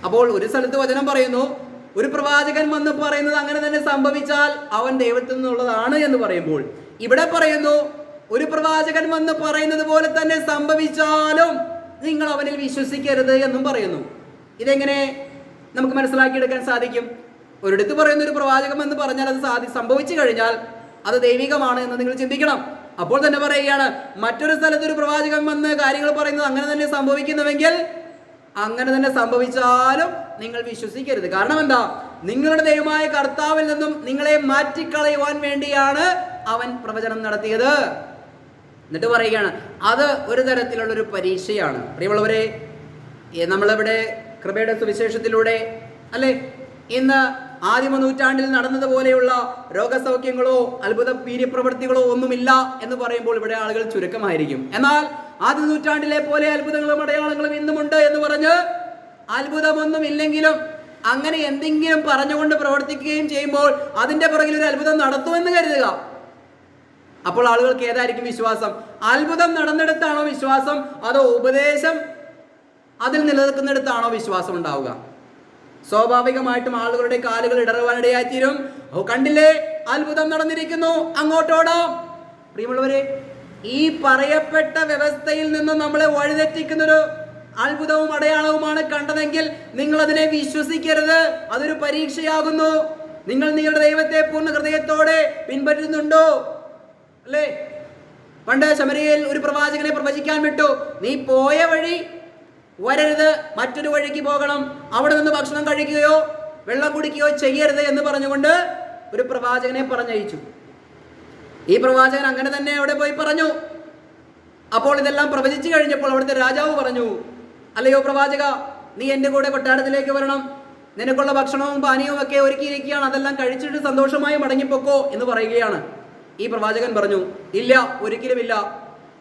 അപ്പോൾ ഒരു സ്ഥലത്ത് വചനം പറയുന്നു, ഒരു പ്രവാചകൻ വന്ന് പറയുന്നത് അങ്ങനെ തന്നെ സംഭവിച്ചാൽ അവൻ ദൈവത്തിൽ നിന്നുള്ളതാണ് എന്ന് പറയുമ്പോൾ, ഇവിടെ പറയുന്നു ഒരു പ്രവാചകൻ വന്ന് പറയുന്നത് പോലെ തന്നെ സംഭവിച്ചാലും നിങ്ങൾ അവനിൽ വിശ്വസിക്കരുത് എന്നും പറയുന്നു. ഇതെങ്ങനെ നമുക്ക് മനസ്സിലാക്കിയെടുക്കാൻ സാധിക്കും? ഒരിടത്ത് പറയുന്ന ഒരു പ്രവാചകൻ എന്ന് പറഞ്ഞാൽ അത് സംഭവിച്ചു കഴിഞ്ഞാൽ അത് ദൈവികമാണ് എന്ന് നിങ്ങൾ ചിന്തിക്കണം. അപ്പോൾ തന്നെ പറയുകയാണ്, മറ്റൊരു സ്ഥലത്ത് ഒരു പ്രവാചകൻ വന്ന് കാര്യങ്ങൾ പറയുന്നത് അങ്ങനെ തന്നെ സംഭവിക്കുന്നുവെങ്കിൽ അങ്ങനെ തന്നെ സംഭവിച്ചാലും നിങ്ങൾ വിശ്വസിക്കരുത്. കാരണം എന്താ? നിങ്ങളുടെ ദൈവമായ കർത്താവിൽ നിന്നും നിങ്ങളെ മാറ്റിക്കളയുവാൻ വേണ്ടിയാണ് അവൻ പ്രവചനം നടത്തിയത്. എന്നിട്ട് പറയുകയാണ്, അത് ഒരു തരത്തിലുള്ളൊരു പരീക്ഷയാണ്. പ്രിയമുള്ളവരെ, നമ്മളിവിടെ കൃപയുടെ സുവിശേഷത്തിലൂടെ, അല്ലെ, ഇന്ന് ആദിമ നൂറ്റാണ്ടിൽ നടന്നതുപോലെയുള്ള രോഗസൗഖ്യങ്ങളോ അത്ഭുത വീര്യപ്രവൃത്തികളോ ഒന്നുമില്ല എന്ന് പറയുമ്പോൾ ഇവിടെ ആളുകൾ ചുരുക്കമായിരിക്കും. എന്നാൽ ആദ്യ നൂറ്റാണ്ടിലെ പോലെ അത്ഭുതങ്ങളും അടയാളങ്ങളും ഇന്നുമുണ്ട് എന്ന് പറഞ്ഞ് അത്ഭുതമൊന്നും ഇല്ലെങ്കിലും അങ്ങനെ എന്തെങ്കിലും പറഞ്ഞുകൊണ്ട് പ്രവർത്തിക്കുകയും ചെയ്യുമ്പോൾ അതിൻ്റെ പുറകിൽ ഒരു അത്ഭുതം നടത്തുമെന്ന് കരുതുക. അപ്പോൾ ആളുകൾക്ക് ഏതായിരിക്കും വിശ്വാസം? അത്ഭുതം നടന്നിടത്താണോ വിശ്വാസം, അതോ ഉപദേശം അതിൽ നിലനിൽക്കുന്നിടത്താണോ വിശ്വാസം ഉണ്ടാവുക? സ്വാഭാവികമായിട്ടും ആളുകളുടെ കാലുകൾ ഇടറുവാനിടയായിത്തീരും. കണ്ടില്ലേ, അത്ഭുതം നടന്നിരിക്കുന്നു, അങ്ങോട്ടോടാം. പ്രിയമുള്ളവരെ, ഈ പറയപ്പെട്ട വ്യവസ്ഥയിൽ നിന്ന് നമ്മളെ വഴിതെറ്റിക്കുന്നൊരു അത്ഭുതവും അടയാളവുമാണ് കണ്ടതെങ്കിൽ നിങ്ങൾ അതിനെ വിശ്വസിക്കരുത്. അതൊരു പരീക്ഷയാകുന്നു. നിങ്ങൾ നിങ്ങളുടെ ദൈവത്തെ പൂർണ്ണ ഹൃദയത്തോടെ പിൻപറ്റുന്നുണ്ടോ? അല്ലേ? പണ്ട് ശമരിയയിൽ ഒരു പ്രവാചകനെ പ്രവചിക്കാൻ വിട്ടു. നീ പോയ വഴി വരരുത്, മറ്റൊരു വഴിക്ക് പോകണം, അവിടെ നിന്ന് ഭക്ഷണം കഴിക്കുകയോ വെള്ളം കുടിക്കുകയോ ചെയ്യരുത് എന്ന് പറഞ്ഞുകൊണ്ട് ഒരു പ്രവാചകനെ പറഞ്ഞയച്ചു. ഈ പ്രവാചകൻ അങ്ങനെ തന്നെ അവിടെ പോയി പറഞ്ഞു. അപ്പോൾ ഇതെല്ലാം പ്രവചിച്ചു കഴിഞ്ഞപ്പോൾ അവിടുത്തെ രാജാവ് പറഞ്ഞു, അല്ലയോ പ്രവാചക, നീ എൻ്റെ കൂടെ കൊട്ടാരത്തിലേക്ക് വരണം, നിനക്കുള്ള ഭക്ഷണവും പാനീയവും ഒക്കെ ഒരുക്കിയിരിക്കുകയാണ്, അതെല്ലാം കഴിച്ചിട്ട് സന്തോഷമായി മടങ്ങിപ്പോക്കോ എന്ന് പറയുകയാണ്. ഈ പ്രവാചകൻ പറഞ്ഞു, ഇല്ല, ഒരിക്കലുമില്ല.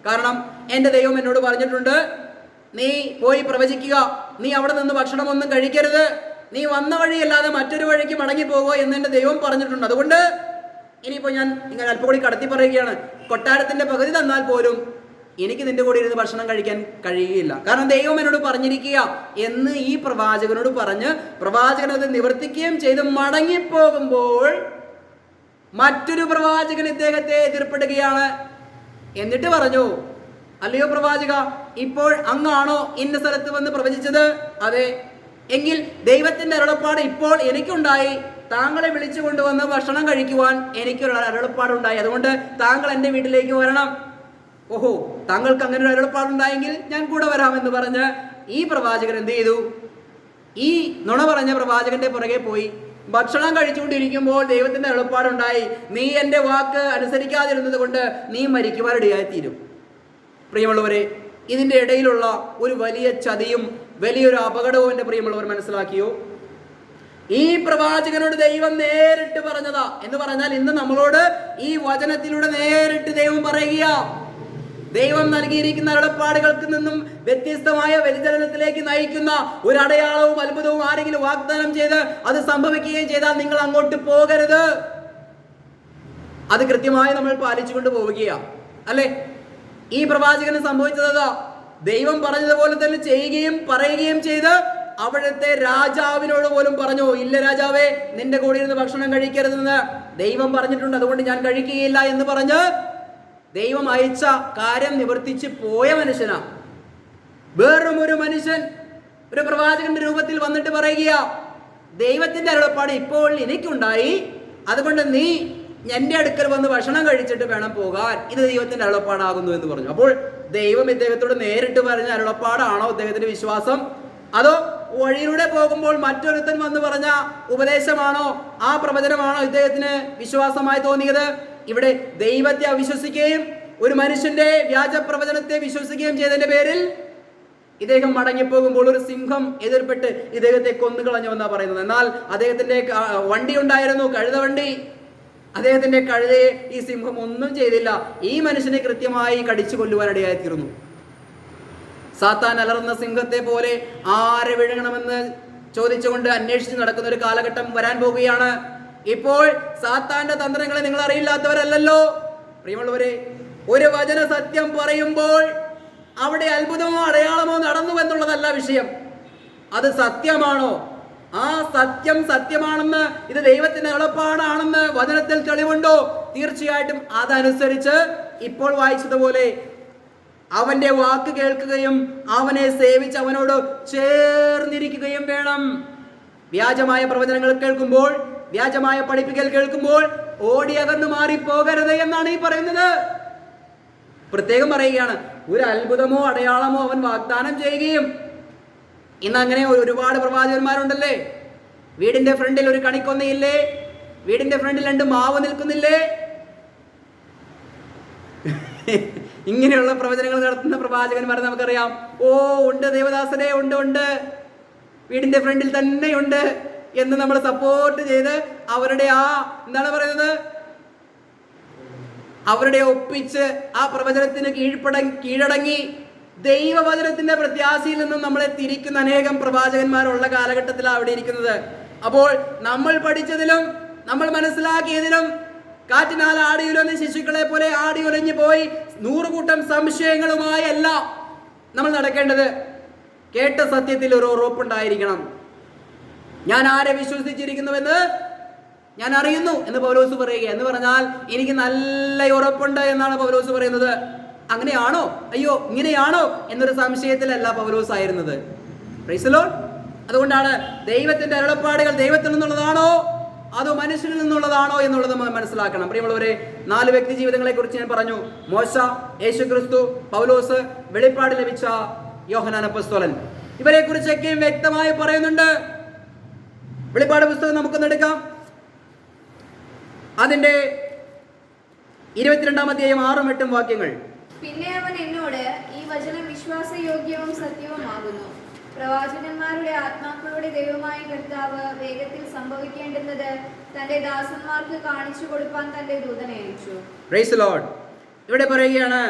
കാരണം എൻ്റെ ദൈവം എന്നോട് പറഞ്ഞിട്ടുണ്ട്, നീ പോയി പ്രവചിക്കുക, നീ അവിടെ നിന്ന് ഭക്ഷണമൊന്നും കഴിക്കരുത്, നീ വന്ന വഴിയല്ലാതെ മറ്റൊരു വഴിക്ക് മടങ്ങിപ്പോകുക എന്ന് എൻ്റെ ദൈവം പറഞ്ഞിട്ടുണ്ട്. അതുകൊണ്ട് ഇനിയിപ്പോൾ ഞാൻ ഇങ്ങനെ അല്പം കൂടി കടത്തി പറയുകയാണ്, കൊട്ടാരത്തിൻ്റെ പകുതി തന്നാൽ പോലും എനിക്ക് നിന്റെ കൂടെ ഇരുന്ന് ഭക്ഷണം കഴിക്കാൻ കഴിയുകയില്ല. കാരണം ദൈവം എന്നോട് പറഞ്ഞിരിക്കുക എന്ന് ഈ പ്രവാചകനോട് പറഞ്ഞ് പ്രവാചകൻ അത് നിവർത്തിക്കുകയും ചെയ്ത് മടങ്ങിപ്പോകുമ്പോൾ മറ്റൊരു പ്രവാചകൻ ഇദ്ദേഹത്തെ എതിർപ്പെടുകയാണ്. എന്നിട്ട് പറഞ്ഞു, അല്ലയോ പ്രവാചക, ഇപ്പോൾ അങ്ങാണോ ഇന്ന സ്ഥലത്ത് വന്ന് പ്രവചിച്ചത്? അതെ. എങ്കിൽ ദൈവത്തിൻ്റെ അരുളപ്പാട് ഇപ്പോൾ എനിക്കുണ്ടായി, താങ്കളെ വിളിച്ചു കൊണ്ടുവന്ന് ഭക്ഷണം കഴിക്കുവാൻ എനിക്കൊരു അരുളപ്പാടുണ്ടായി, അതുകൊണ്ട് താങ്കൾ എൻ്റെ വീട്ടിലേക്ക് വരണം. ഓഹോ, താങ്കൾക്ക് അങ്ങനെ ഒരു അരുളപ്പാടുണ്ടായെങ്കിൽ ഞാൻ കൂടെ വരാമെന്ന് പറഞ്ഞ് ഈ പ്രവാചകൻ എന്ത് ചെയ്തു? ഈ നുണ പറഞ്ഞ പ്രവാചകന്റെ പുറകെ പോയി. ഭക്ഷണം കഴിച്ചുകൊണ്ടിരിക്കുമ്പോൾ ദൈവത്തിൻ്റെ അരുളപ്പാടുണ്ടായി, നീ എൻ്റെ വാക്ക് അനുസരിക്കാതിരുന്നത് കൊണ്ട് നീ മരിക്കുവാനിടയായിത്തീരും. പ്രിയമുള്ളവരെ, ഇതിൻ്റെ ഇടയിലുള്ള ഒരു വലിയ ചതിയും വലിയൊരു അപകടവും എൻ്റെ പ്രിയമുള്ളവർ മനസ്സിലാക്കിയോ? ഈ പ്രവാചകനോട് ദൈവം നേരിട്ട് പറഞ്ഞതാ എന്ന് പറഞ്ഞാൽ ഇന്ന് നമ്മളോട് ഈ വചനത്തിലൂടെ നേരിട്ട് ദൈവം പറയുക, ദൈവം നൽകിയിരിക്കുന്ന അരുളപ്പാടുകൾക്ക് നിന്നും വ്യത്യസ്തമായ വ്യതിചലനത്തിലേക്ക് നയിക്കുന്ന ഒരു അടയാളവും അത്ഭുതവും ആരെങ്കിലും വാഗ്ദാനം ചെയ്ത് അത് സംഭവിക്കുകയും ചെയ്താൽ നിങ്ങൾ അങ്ങോട്ട് പോകരുത്. അത് കൃത്യമായി നമ്മൾ പാലിച്ചുകൊണ്ട് പോവുകയാണ്, അല്ലെ? ഈ പ്രവാചകന് സംഭവിച്ചതാ, ദൈവം പറഞ്ഞതുപോലെ തന്നെ ചെയ്യുകയും പറയുകയും ചെയ്ത് അവിടുത്തെ രാജാവിനോട് പോലും പറഞ്ഞു, ഇല്ല രാജാവേ, നിന്റെ കൂടെ ഇരുന്ന് ഭക്ഷണം കഴിക്കരുതെന്ന് ദൈവം പറഞ്ഞിട്ടുണ്ട്, അതുകൊണ്ട് ഞാൻ കഴിക്കുകയില്ല എന്ന് പറഞ്ഞ് ദൈവം അയച്ച കാര്യം നിവർത്തിച്ച് പോയ മനുഷ്യനാ. വേറും ഒരു മനുഷ്യൻ ഒരു പ്രവാചകന്റെ രൂപത്തിൽ വന്നിട്ട് പറയുക, ദൈവത്തിന്റെ അരുളപ്പാട് ഇപ്പോൾ എനിക്കുണ്ടായി, അതുകൊണ്ട് നീ എന്റെ അടുക്കൽ വന്ന് ഭക്ഷണം കഴിച്ചിട്ട് വേണം പോകാൻ, ഇത് ദൈവത്തിന്റെ അരുളപ്പാടാകുന്നു എന്ന് പറഞ്ഞു. അപ്പോൾ ദൈവം ഇദ്ദേഹത്തോട് നേരിട്ട് പറഞ്ഞ അരുളപ്പാടാണോ ഇദ്ദേഹത്തിന്റെ വിശ്വാസം, അതോ വഴിയിലൂടെ പോകുമ്പോൾ മറ്റൊരുത്തൻ വന്ന് പറഞ്ഞ ഉപദേശമാണോ, ആ പ്രവചനമാണോ ഇദ്ദേഹത്തിന് വിശ്വാസമായി തോന്നിയത്? ഇവിടെ ദൈവത്തെ അവിശ്വസിക്കുകയും ഒരു മനുഷ്യന്റെ വ്യാജ പ്രവചനത്തെ വിശ്വസിക്കുകയും ചെയ്തതിന്റെ പേരിൽ ഇദ്ദേഹം മടങ്ങിപ്പോകുമ്പോൾ ഒരു സിംഹം എതിർപ്പെട്ട് ഇദ്ദേഹത്തെ കൊന്നുകളഞ്ഞു എന്നാ പറയുന്നത്. എന്നാൽ അദ്ദേഹത്തിന്റെ വണ്ടി ഉണ്ടായിരുന്നു, കഴുതവണ്ടി. അദ്ദേഹത്തിന്റെ കഴുതയെ ഈ സിംഹം ഒന്നും ചെയ്തില്ല. ഈ മനുഷ്യനെ കൃത്യമായി കടിച്ചു കൊല്ലുവാനിടയായി തീർന്നു. സാത്താൻ അലറുന്ന സിംഹത്തെ പോലെ ആരെ വിഴുങ്ങണമെന്ന് ചോദിച്ചുകൊണ്ട് അന്വേഷിച്ച് നടക്കുന്ന ഒരു കാലഘട്ടം വരാൻ പോകുകയാണ്. ഇപ്പോൾ സാത്താന്റെ തന്ത്രങ്ങളെ നിങ്ങൾ അറിയില്ലാത്തവരല്ലല്ലോ പ്രിയമുള്ളവരെ. ഒരു വചന സത്യം പറയുമ്പോൾ അവിടെ അത്ഭുതമോ അടയാളമോ നടന്നു എന്നുള്ളതല്ല വിഷയം, അത് സത്യമാണോ, ആ സത്യം സത്യമാണെന്ന്, ഇത് ദൈവത്തിന്റെ അരുളപ്പാടാണെന്ന് വചനത്തിൽ തെളിവുണ്ടോ? തീർച്ചയായിട്ടും അതനുസരിച്ച് ഇപ്പോൾ വായിച്ചതുപോലെ അവന്റെ വാക്ക് കേൾക്കുകയും അവനെ സേവിച്ച് അവനോട് ചേർന്നിരിക്കുകയും വേണം. വ്യാജമായ പ്രവചനങ്ങൾ കേൾക്കുമ്പോൾ, വ്യാജമായ പഠിപ്പിക്കൽ കേൾക്കുമ്പോൾ ഓടി അകന്നു മാറിപ്പോകരുത് എന്നാണ് ഈ പറയുന്നത്. പ്രത്യേകം പറയുകയാണ്, ഒരു അത്ഭുതമോ അടയാളമോ അവൻ വാഗ്ദാനം ചെയ്യുകയും, ഇന്ന് അങ്ങനെ ഒരുപാട് പ്രവാചകന്മാരുണ്ടല്ലേ. വീടിന്റെ ഫ്രണ്ടിൽ ഒരു കണിക്കൊന്നയില്ലേ, വീടിന്റെ ഫ്രണ്ടിൽ 2 മാവ് നിൽക്കുന്നില്ലേ, ഇങ്ങനെയുള്ള പ്രവചനങ്ങൾ നടത്തുന്ന പ്രവാചകന്മാരെ നമുക്കറിയാം. ഓ ഉണ്ട് ദേവദാസനെ, ഉണ്ട്, വീടിന്റെ ഫ്രണ്ടിൽ തന്നെയുണ്ട് എന്ന് നമ്മൾ സപ്പോർട്ട് ചെയ്ത് അവരുടെ എന്താണ് പറയുന്നത്, അവരുടെ ഒപ്പിച്ച് ആ പ്രവചനത്തിന് കീഴടങ്ങി ദൈവവചനത്തിന്റെ പ്രത്യാശയിൽ നിന്നും നമ്മളെ തിരിക്കുന്ന അനേകം പ്രവാചകന്മാരുള്ള കാലഘട്ടത്തിലാണ് അവിടെ ഇരിക്കുന്നത്. അപ്പോൾ നമ്മൾ പഠിച്ചതിലും നമ്മൾ മനസ്സിലാക്കിയതിലും കാറ്റിനാൽ ആടിയുലഞ്ഞ ശിശുക്കളെ പോലെ ആടിയുലഞ്ഞു പോയി 100 കൂട്ടം സംശയങ്ങളുമായി അല്ല നമ്മൾ നടക്കേണ്ടത്. കേട്ട സത്യത്തിൽ ഒരു ഉറപ്പുണ്ടായിരിക്കണം. ഞാൻ ആരെ വിശ്വസിച്ചിരിക്കുന്നുവെന്ന് ഞാൻ അറിയുന്നു എന്ന് പൗലോസ് പറയുക. എന്ന് പറഞ്ഞാൽ എനിക്ക് നല്ല ഉറപ്പുണ്ട് എന്നാണ് പൗലോസ് പറയുന്നത്. അങ്ങനെയാണോ, അയ്യോ ഇങ്ങനെയാണോ എന്നൊരു സംശയത്തിലല്ല പൗലോസ് ആയിരുന്നത്. Praise the Lord. അതുകൊണ്ടാണ് ദൈവത്തിന്റെ അരുളപ്പാടുകൾ ദൈവത്തിൽ നിന്നുള്ളതാണോ അതോ മനുഷ്യനിൽ നിന്നുള്ളതാണോ എന്നുള്ളത് മനസ്സിലാക്കണം. പ്രിയമുള്ളവരെ, 4 വ്യക്തി ജീവിതങ്ങളെ കുറിച്ച് ഞാൻ പറഞ്ഞു. മോശ, യേശുക്രിസ്തു, പൗലോസ്, വെളിപ്പാട് ലഭിച്ച യോഹന്നാൻ അപ്പോസ്തലൻ, ഇവരെ കുറിച്ചൊക്കെയും വ്യക്തമായി പറയുന്നുണ്ട്. വെളിപ്പാട് പുസ്തകം നമുക്കൊന്ന് എടുക്കാം. അതിന്റെ 22-ാം അധ്യായം 6-ഉം 8-ഉം വാക്യങ്ങൾ. പിന്നെ അവൻ എന്നോട്, ഈ വചനം വിശ്വാസയോഗ്യവും സത്യവുമാകുന്നു. പ്രവാചകന്മാരുടെ ആത്മാക്കളുടെ ദൈവമായ കർത്താവ് വേഗത്തിൽ സംഭവിക്കേണ്ടുന്നത് തന്റെ ദാസന്മാർക്ക് കാണിച്ചു കൊടുപ്പാൻ തന്റെ ദൂതനെ അയച്ചു. Praise the Lord. ഇവിടെ പറയുകയാണ്,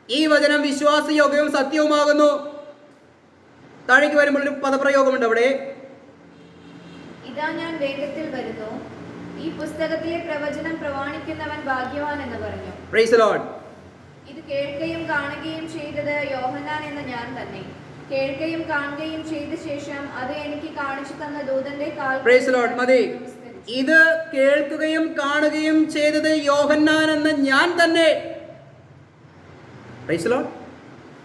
ഈ വചനം വിശ്വാസയോഗ്യവും സത്യവുമാകുന്നു. താഴേക്ക് വരുമ്പോൾ ഒരു പദപ്രയോഗമുണ്ട് അവിടെ. ഇതാ ഞാൻ വേഗത്തിൽ വരുന്നു, ഈ പുസ്തകത്തിലെ പ്രവചനം പ്രമാണിക്കുന്നവൻ ഭാഗ്യവാൻ എന്ന് പറഞ്ഞു. Praise the Lord. ഇത് കേൾക്കുകയും കാണുകയും ചെയ്തത് യോഹന്നാൻ എന്ന ഞാൻ തന്നെ. കേൾക്കുകയും കാണുകയും ചെയ്ത ശേഷം അത് എനിക്ക് കാണിച്ചു തന്ന ദൂതന്റെ കാൽ. Praise the Lord. മതി. ഇത് കേൾക്കുകയും കാണുകയും ചെയ്തത് യോഹന്നാൻ എന്ന ഞാൻ തന്നെ. Praise the Lord.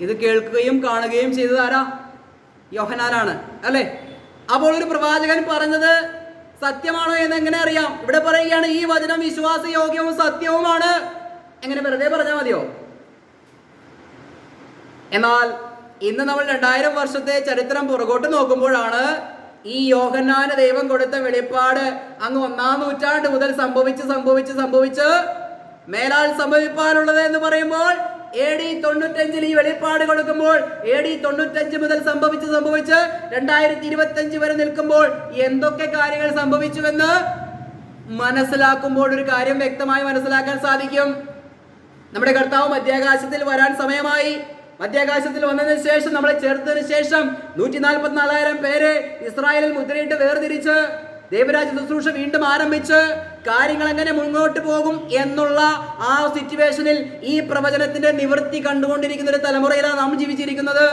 ഇത് കേൾക്കുകയും കാണുകയും ചെയ്തത് ആരാ? യോഹന്നാനാണ്, അല്ലേ? അപ്പോൾ ഒരു പ്രവാചകൻ പറഞ്ഞത് സത്യമാണോ എന്ന് എങ്ങനെ അറിയാം? ഇവിടെ പറയുകയാണ്, ഈ വചനം വിശ്വാസയോഗ്യവും സത്യവുമാണ്. എങ്ങനെ വെറുതെ പറഞ്ഞാൽ മതിയോ? എന്നാൽ ഇന്ന് നമ്മൾ 2000 വർഷത്തെ ചരിത്രം പുറകോട്ട് നോക്കുമ്പോഴാണ് ഈ യോഹന്നാന് ദൈവം കൊടുത്ത വെളിപ്പാട് അങ്ങ് 1-ാം നൂറ്റാണ്ട് മുതൽ സംഭവിച്ച് മേലാൽ സംഭവിപ്പാനുള്ളത് എന്ന് പറയുമ്പോൾ AD 95 ഈ വെളിപ്പാട് കൊടുക്കുമ്പോൾ AD 95 മുതൽ സംഭവിച്ച് 2025 വരെ നിൽക്കുമ്പോൾ എന്തൊക്കെ കാര്യങ്ങൾ സംഭവിച്ചുവെന്ന് മനസ്സിലാക്കുമ്പോൾ ഒരു കാര്യം വ്യക്തമായി മനസ്സിലാക്കാൻ സാധിക്കും. നമ്മുടെ കർത്താവ് മധ്യാകാശത്തിൽ വരാൻ സമയമായി. മധ്യാകാശത്തിൽ വന്നതിന് ശേഷം നമ്മളെ ചേർത്തതിന് ശേഷം 144,000 പേരെ ഇസ്രായേലിൽ മുദ്രയിട്ട് വേർതിരിച്ച് ദൈവരാജ്യ ശുശ്രൂഷ വീണ്ടും ആരംഭിച്ച് കാര്യങ്ങൾ എങ്ങനെ മുന്നോട്ട് പോകും എന്നുള്ള ആ സിറ്റുവേഷനിൽ ഈ പ്രവചനത്തിന്റെ നിവൃത്തി കണ്ടുകൊണ്ടിരിക്കുന്ന ഒരു തലമുറയിലാണ് നാം ജീവിച്ചിരിക്കുന്നത്.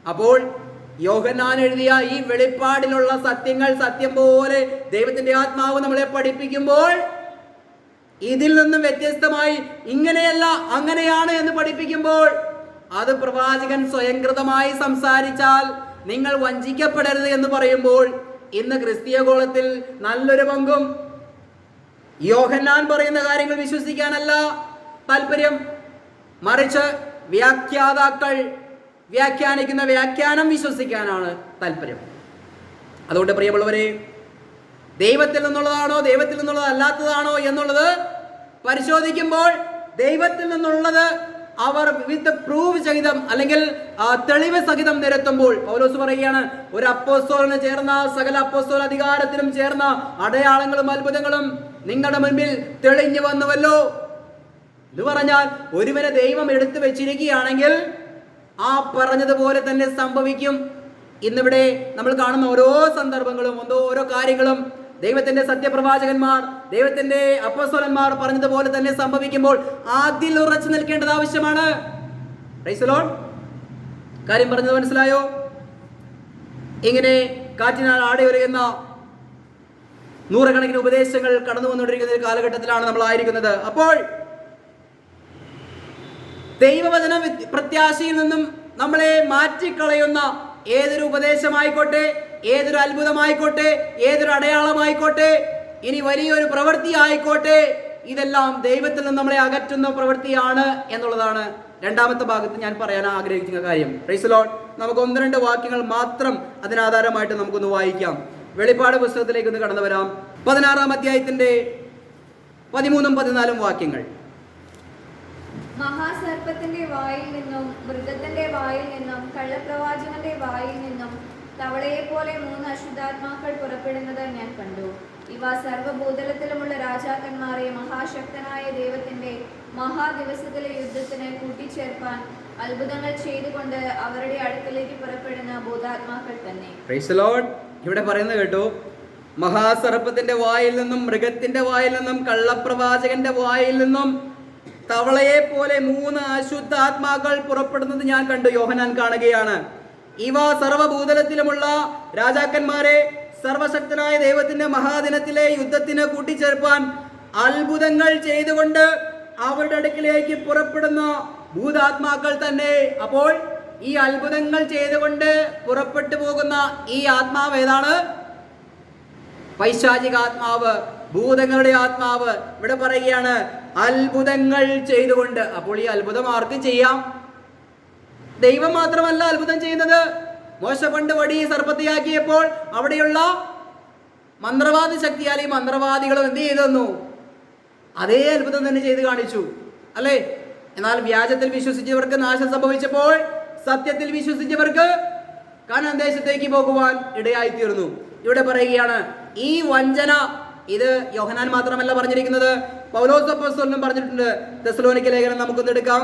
അപ്പോൾ യോഹന്നാൻ എഴുതിയ ഈ വെളിപ്പാടിലുള്ള സത്യങ്ങൾ സത്യം പോലെ ദൈവത്തിന്റെ ആത്മാവ് നമ്മളെ പഠിപ്പിക്കുമ്പോൾ ഇതിൽ നിന്നും വ്യത്യസ്തമായി ഇങ്ങനെയല്ല അങ്ങനെയാണ് എന്ന് പഠിപ്പിക്കുമ്പോൾ അത് പ്രവാചകൻ സ്വയംകൃതമായി സംസാരിച്ചാൽ നിങ്ങൾ വഞ്ചിക്കപ്പെടരുത് എന്ന് പറയുമ്പോൾ ഇന്ന് ക്രിസ്തീയ ഗോളത്തിൽ നല്ലൊരു പങ്കും യോഹന്നാൻ പറയുന്ന കാര്യങ്ങൾ വിശ്വസിക്കാനല്ല താല്പര്യം, മറിച്ച് വ്യാഖ്യാതാക്കൾ വ്യാഖ്യാനിക്കുന്ന വ്യാഖ്യാനം വിശ്വസിക്കാനാണ് താല്പര്യം. അതുകൊണ്ട് പ്രിയമുള്ളവരെ, ദൈവത്തിൽ നിന്നുള്ളതാണോ ദൈവത്തിൽ നിന്നുള്ളത് അല്ലാത്തതാണോ എന്നുള്ളത് പരിശോധിക്കുമ്പോൾ ദൈവത്തിൽ നിന്നുള്ളത് അവർ വിത്ത് പ്രൂവ് സഹിതം അല്ലെങ്കിൽ തെളിവ് സഹിതം നിരത്തുമ്പോൾ പൗലോസ് പറയുകയാണ്, ഒരു അപ്പോസ്തലന് ചേർന്ന സകല അപ്പോസ്തല അധികാരത്തിലും ചേർന്ന അടയാളങ്ങളും അത്ഭുതങ്ങളും നിങ്ങളുടെ മുൻപിൽ തെളിഞ്ഞു വന്നുവല്ലോ. ഇത് പറഞ്ഞാൽ ഒരുവനെ ദൈവം എടുത്തു വെച്ചിരിക്കുകയാണെങ്കിൽ ആ പറഞ്ഞതുപോലെ തന്നെ സംഭവിക്കും. ഇന്നിവിടെ നമ്മൾ കാണുന്ന ഓരോ സന്ദർഭങ്ങളും ഓരോ കാര്യങ്ങളും ദൈവത്തിന്റെ സത്യപ്രവാചകന്മാർ ദൈവത്തിന്റെ അപ്പോസ്തലന്മാർ പറഞ്ഞതുപോലെ തന്നെ സംഭവിക്കുമ്പോൾ അതിൽ ഉറച്ചു നിൽക്കേണ്ടത് ആവശ്യമാണ്. Praise the Lord. കാര്യം പറഞ്ഞത് മനസ്സിലായോ? ഇങ്ങനെ കാറ്റിനാൽ ആടയൊരുകുന്ന നൂറുകണക്കിന് ഉപദേശങ്ങൾ കടന്നു വന്നുകൊണ്ടിരിക്കുന്ന ഒരു കാലഘട്ടത്തിലാണ് നമ്മൾ ആയിരിക്കുന്നത്. അപ്പോൾ ദൈവവചന പ്രത്യാശയിൽ നിന്നും നമ്മളെ മാറ്റിക്കളയുന്ന ഏതൊരു ഉപദേശമായിക്കോട്ടെ, ഏതൊരു അത്ഭുതമായിക്കോട്ടെ, ഏതൊരു അടയാളമായിക്കോട്ടെ, ഇനി വലിയൊരു പ്രവൃത്തി ആയിക്കോട്ടെ, ഇതെല്ലാം ദൈവത്തിൽ നിന്ന് നമ്മളെ അകറ്റുന്ന പ്രവൃത്തിയാണ് എന്നുള്ളതാണ് രണ്ടാമത്തെ ഭാഗത്ത് ഞാൻ പറയാൻ ആഗ്രഹിക്കുന്ന കാര്യം. Praise the Lord. നമുക്ക് 1-2 വാക്യങ്ങൾ മാത്രം അതിനാധാരമായിട്ട് നമുക്കൊന്ന് വായിക്കാം. വെളിപ്പാട് പുസ്തകത്തിലേക്ക് ഒന്ന് കടന്നു വരാം. 16-ാം അധ്യായത്തിന്റെ 13-14 വാക്യങ്ങൾ. മഹാസർപ്പത്തിന്റെ വായിൽ നിന്നും മൃഗത്തിന്റെ വായിൽ നിന്നും കള്ളപ്രവാചകന്റെ വായിൽ നിന്നും തവളയെ പോലെ 3 അശുദ്ധാത്മാക്കൾ പുറപ്പെടുന്നത് ഞാൻ കണ്ടു. ഇവ സർവ്വഭൂതലത്തിലുമുള്ള രാജാക്കന്മാരെ മഹാശക്തനായ ദൈവത്തിന്റെ മഹാദിവസത്തിലെ യുദ്ധത്തിന് കൂട്ടിച്ചേർപ്പാൻ അത്ഭുതങ്ങൾ ചെയ്തുകൊണ്ട് അവരുടെ അടുക്കലേക്ക് പുറപ്പെടുന്ന ഭൂതാത്മാക്കൾ തന്നെ. Praise the Lord. ഇവിടെ പറയുന്നത് കേട്ടോ, മഹാസർപ്പത്തിന്റെ വായിൽ നിന്നും മൃഗത്തിന്റെ വായിൽ നിന്നും കള്ളപ്രവാചകന്റെ വായിൽ നിന്നും തവളയെ പോലെ 3 അശുദ്ധാത്മാക്കൾ പുറപ്പെടുന്നത് ഞാൻ കണ്ടു. യോഹന്നാൻ കാണുകയാണ്. ഇവ സർവ്വഭൂതലത്തിലുമുള്ള രാജാക്കന്മാരെ സർവശക്തനായ ദൈവത്തിന്റെ മഹാദിനത്തിലെ യുദ്ധത്തിന് കൂട്ടിച്ചേർപ്പാൻ അത്ഭുതങ്ങൾ ചെയ്തുകൊണ്ട് അവരുടെ അടുക്കിലേക്ക് പുറപ്പെടുന്ന ഭൂതാത്മാക്കൾ തന്നെ. അപ്പോൾ ഈ അത്ഭുതങ്ങൾ ചെയ്തുകൊണ്ട് പുറപ്പെട്ടു പോകുന്ന ഈ ആത്മാവ് ഏതാണ്? പൈശാചികാത്മാവ്, ഭൂതങ്ങളുടെ ആത്മാവ്. ഇവിടെ പറയുകയാണ് അത്ഭുതങ്ങൾ ചെയ്തുകൊണ്ട്. അപ്പോൾ ഈ അത്ഭുതം ആർക്കും ചെയ്യാം. ദൈവം മാത്രമല്ല അത്ഭുതം ചെയ്യുന്നത്. മോശ പണ്ട് വടി സർപ്പത്തിയാക്കിയപ്പോൾ അവിടെയുള്ള മന്ത്രവാദി ശക്തിയാൽ ഈ മന്ത്രവാദികളും എന്ത് ചെയ്തു? അതേ അത്ഭുതം തന്നെ ചെയ്ത് കാണിച്ചു, അല്ലേ? എന്നാൽ വ്യാജത്തിൽ വിശ്വസിച്ചവർക്ക് നാശം സംഭവിച്ചപ്പോൾ സത്യത്തിൽ വിശ്വസിച്ചവർക്ക് കാനാൻ ദേശത്തേക്ക് പോകുവാൻ ഇടയായിത്തീർന്നു. ഇവിടെ പറയുകയാണ് ഈ വഞ്ചന, ഇത് യോഹന്നാൻ മാത്രമല്ല പറഞ്ഞിരിക്കുന്നത്, പൗലോസ് അപ്പോസ്തലനും പറഞ്ഞിട്ടുണ്ട്. തെസ്സലോനിക്ക ലേഖനം നമുക്കൊന്ന് എടുക്കാം.